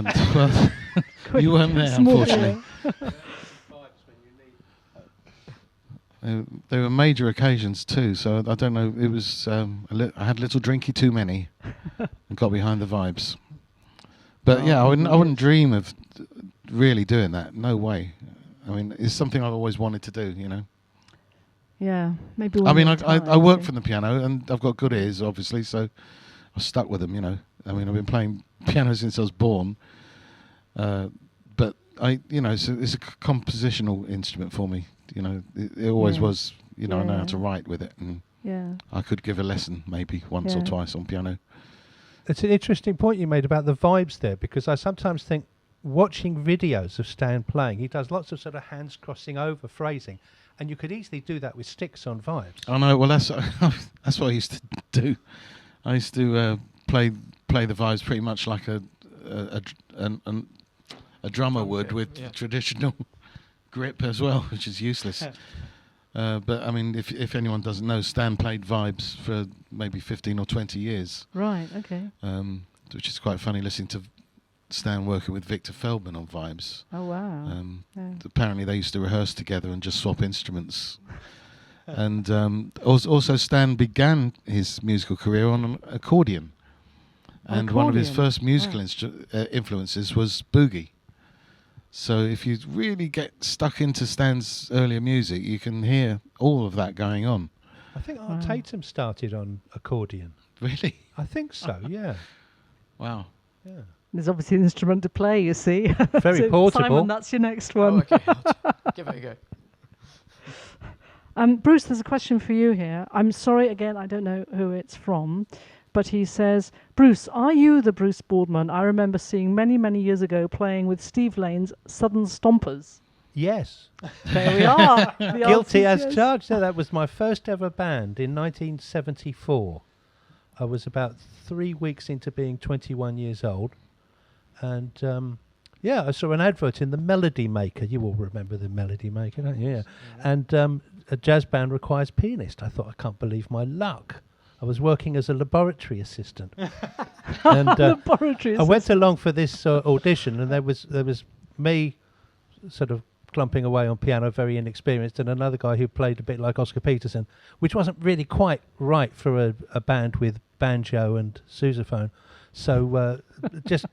you weren't there, unfortunately. There were major occasions too, so I don't know. It was I had a little drinky too many, and got behind the vibes. But I wouldn't dream of really doing that. No way. It's something I've always wanted to do. Yeah, maybe. I work from the piano, and I've got good ears, obviously, so I stuck with them. I've been playing piano since I was born. But it's a compositional instrument for me. It always was. I know how to write with it, and I could give a lesson maybe once or twice on piano. It's an interesting point you made about the vibes there, because I sometimes think, watching videos of Stan playing, he does lots of sort of hands crossing over phrasing, and you could easily do that with sticks on vibes. I know. Well, that's what I used to do. I used to play the vibes pretty much like a drummer would, with traditional grip as well, which is useless. But if anyone doesn't know, Stan played vibes for maybe 15 or 20 years. Right. Okay. Which is quite funny listening to Stan working with Victor Feldman on vibes. Oh wow. Apparently they used to rehearse together and just swap instruments And also Stan began his musical career on an accordion. And one of his first musical influences was boogie. So if you really get stuck into Stan's earlier music, you can hear all of that going on. I think Art Tatum started on accordion. Really? I think so, yeah. Wow. Yeah. There's obviously an instrument to play, you see. Very So, portable. Simon, that's your next one. Oh, okay. Give it a go. Bruce, there's a question for you here. I'm sorry, again, I don't know who it's from, but he says, Bruce, are you the Bruce Boardman I remember seeing many, many years ago playing with Steve Lane's Southern Stompers? Yes. There we are. The Guilty answer's as yes. charged. Yeah, that was my first ever band in 1974. I was about 3 weeks into being 21 years old. And I saw an advert in the Melody Maker. You all remember the Melody Maker, don't you? Yeah. And a jazz band requires pianist. I thought, I can't believe my luck. I was working as a laboratory assistant. And Laboratory I went along for this audition, and there was me sort of clumping away on piano, very inexperienced, and another guy who played a bit like Oscar Peterson, which wasn't really quite right for a band with banjo and sousaphone. So just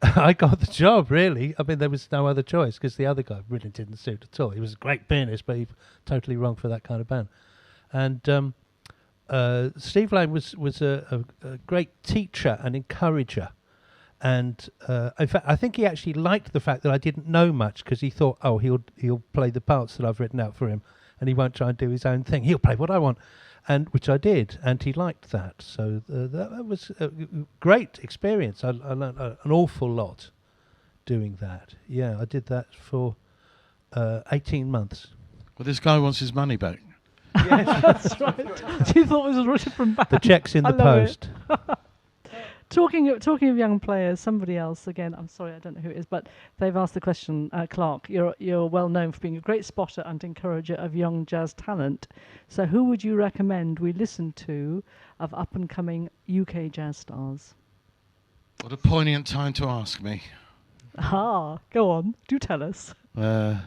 I got the job, really. I mean, there was no other choice because the other guy really didn't suit at all. He was a great pianist, but he totally wrong for that kind of band. And Steve Lane was a great teacher and encourager. And in fact, I think he actually liked the fact that I didn't know much because he thought, oh, he'll play the parts that I've written out for him, and he won't try and do his own thing. He'll play what I want, and which I did, and he liked that. So that was a great experience. I learned an awful lot doing that. Yeah, I did that for 18 months. Well, this guy wants his money back. Yes, That's right. You thought it was written from back. the check's in I the love post. Talking of young players, somebody else again. I'm sorry, I don't know who it is, but they've asked the question. Clark, you're well known for being a great spotter and encourager of young jazz talent. So, who would you recommend we listen to of up and coming UK jazz stars? What a poignant time to ask me. Go on, do tell us. Well,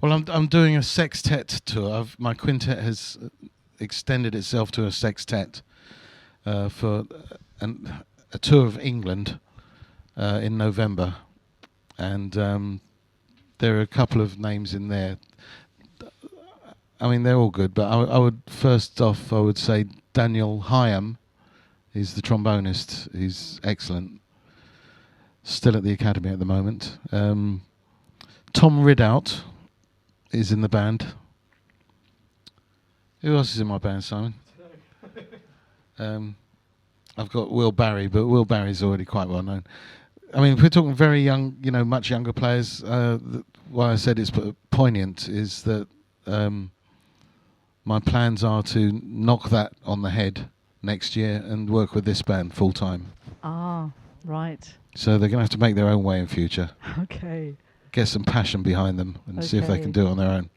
I'm doing a sextet tour. My quintet has extended itself to a sextet for a tour of England in November, and there are a couple of names in there. I mean, they're all good, but I would first off, I would say Daniel Hyam. He's the trombonist. He's excellent. Still at the academy at the moment. Tom Ridout is in the band. Who else is in my band, Simon? I've got Will Barry, but Will Barry's already quite well known. I mean, if we're talking very young, much younger players, why I said it's poignant is that my plans are to knock that on the head next year and work with this band full time. Ah, right. So they're going to have to make their own way in future. Okay. Get some passion behind them and see if they can do it on their own.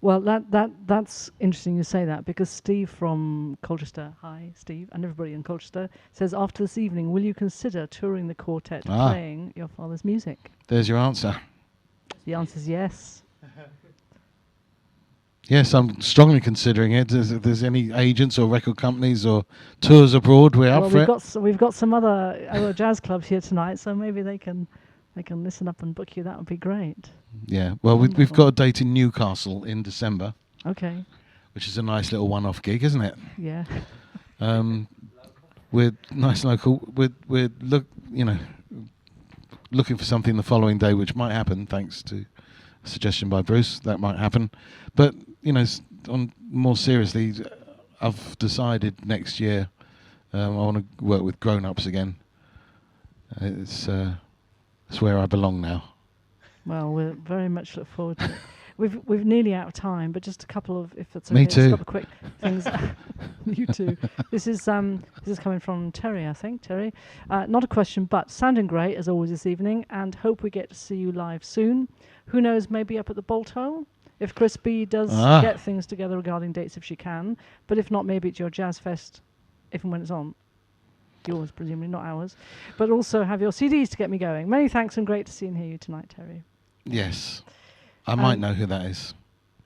Well, that's interesting you say that, because Steve from Colchester, hi Steve, and everybody in Colchester, says, after this evening, will you consider touring the quartet playing your father's music? There's your answer. The answer is yes. Yes, I'm strongly considering it. If there's any agents or record companies or tours abroad, we're up for it. We've got some other jazz clubs here tonight, so maybe they can listen up and book you. That would be great. Yeah, well, we've got a date in Newcastle in December. Okay. Which is a nice little one-off gig, isn't it? Yeah. We're nice local. We're looking for something the following day, which might happen thanks to a suggestion by Bruce. That might happen, but on more seriously, I've decided next year I want to work with grown-ups again. It's where I belong now. Well, we'll very much look forward to it. We've nearly out of time, but just a couple of, if it's okay, Me just too. a couple of quick things. You too. This is coming from Terry, I think. Terry, not a question, but sounding great as always this evening, and hope we get to see you live soon. Who knows? Maybe up at the Bolt Hole if Chris B does get things together regarding dates, if she can. But if not, maybe it's your Jazz Fest, if and when it's on. Yours, presumably, not ours. But also have your CDs to get me going. Many thanks and great to see and hear you tonight, Terry. Yes. I might know who that is.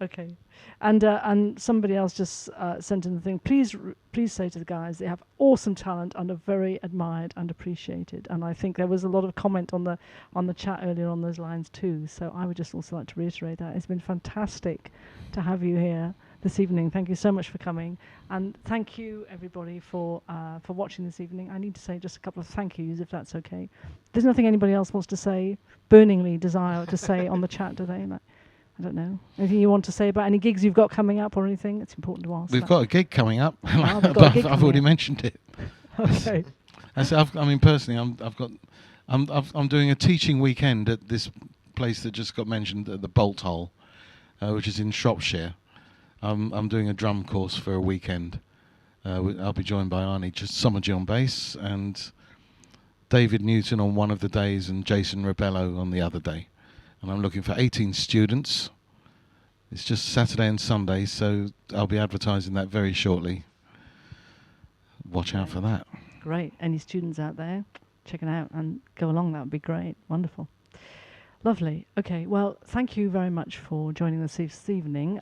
Okay. And somebody else just sent in the thing. Please say to the guys they have awesome talent and are very admired and appreciated. And I think there was a lot of comment on the chat earlier on those lines too. So I would just also like to reiterate that it's been fantastic to have you here this evening. Thank you so much for coming, and thank you everybody for watching this evening. I need to say just a couple of thank yous if that's okay. There's nothing anybody else wants to say, burningly desire to say on the chat, do they? Like, I don't know. Anything you want to say about any gigs you've got coming up or anything? It's important to ask. We've got a gig coming up. I've already mentioned it. Okay. I mean, personally, I'm doing a teaching weekend at this place that just got mentioned, at the Bolt Hole, which is in Shropshire. I'm doing a drum course for a weekend. I'll be joined by Arnie Sommergy on bass and David Newton on one of the days and Jason Rebello on the other day. And I'm looking for 18 students. It's just Saturday and Sunday, so I'll be advertising that very shortly. Watch out for that. Great. Any students out there, check it out and go along. That would be great. Wonderful. Lovely. Okay. Well, thank you very much for joining us this evening.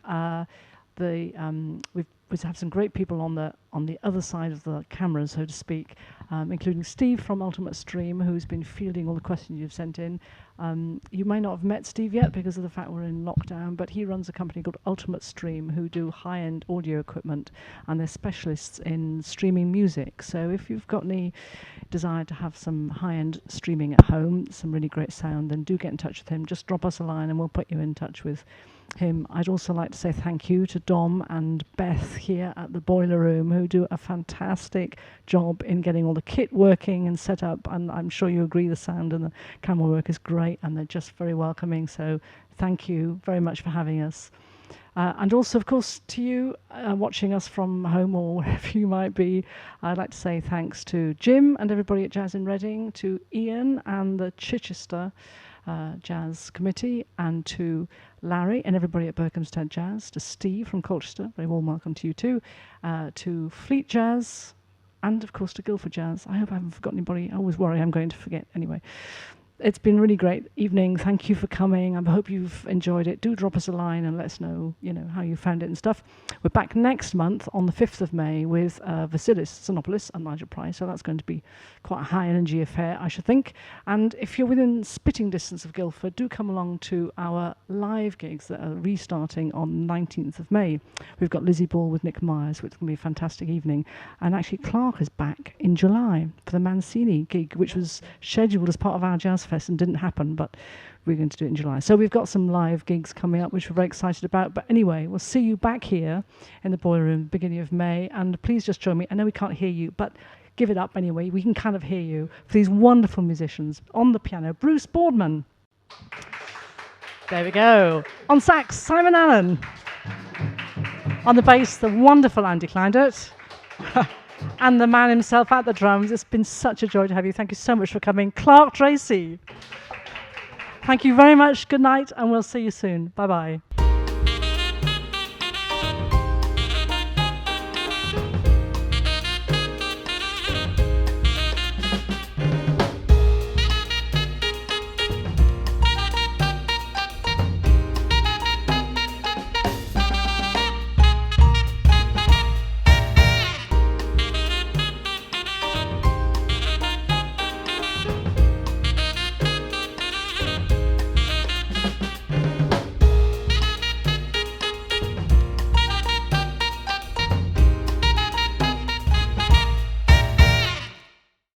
We have some great people on the other side of the camera, so to speak, including Steve from Ultimate Stream, who's been fielding all the questions you've sent in. You may not have met Steve yet because of the fact we're in lockdown, but he runs a company called Ultimate Stream who do high-end audio equipment, and they're specialists in streaming music. So if you've got any desire to have some high-end streaming at home, some really great sound, then do get in touch with him. Just drop us a line and we'll put you in touch with him. I'd also like to say thank you to Dom and Beth here at the Boileroom, who do a fantastic job in getting all the kit working and set up, and I'm sure you agree the sound and the camera work is great and they're just very welcoming, so thank you very much for having us. And also, of course, to you watching us from home or wherever you might be, I'd like to say thanks to Jim and everybody at Jazz in Reading, to Ian and the Chichester Jazz Committee, and to Larry and everybody at Berkhamsted Jazz, to Steve from Colchester, very warm welcome to you too, to Fleet Jazz, and of course to Guildford Jazz. I hope I haven't forgotten anybody. I always worry I'm going to forget. Anyway, it's been a really great evening. Thank you for coming. I hope you've enjoyed it. Do drop us a line and let us know, how you found it and stuff. We're back next month on the 5th of May with Vasilis Xenopoulos and Nigel Price. So that's going to be quite a high energy affair, I should think. And if you're within spitting distance of Guildford, do come along to our live gigs that are restarting on 19th of May. We've got Lizzie Ball with Nick Myers, which is going to be a fantastic evening. And actually Clark is back in July for the Mancini gig, which was scheduled as part of our Jazz Fest and didn't happen, but we're going to do it in July. So we've got some live gigs coming up, which we're very excited about. But anyway, we'll see you back here in the Boileroom beginning of May. And please just join me. I know we can't hear you, but give it up anyway. We can kind of hear you for these wonderful musicians. On the piano, Bruce Boardman. There we go. On sax, Simon Allen. On the bass, the wonderful Andy Cleyndert. And the man himself at the drums. It's been such a joy to have you. Thank you so much for coming. Clark Tracey. Thank you very much. Good night, and we'll see you soon. Bye-bye.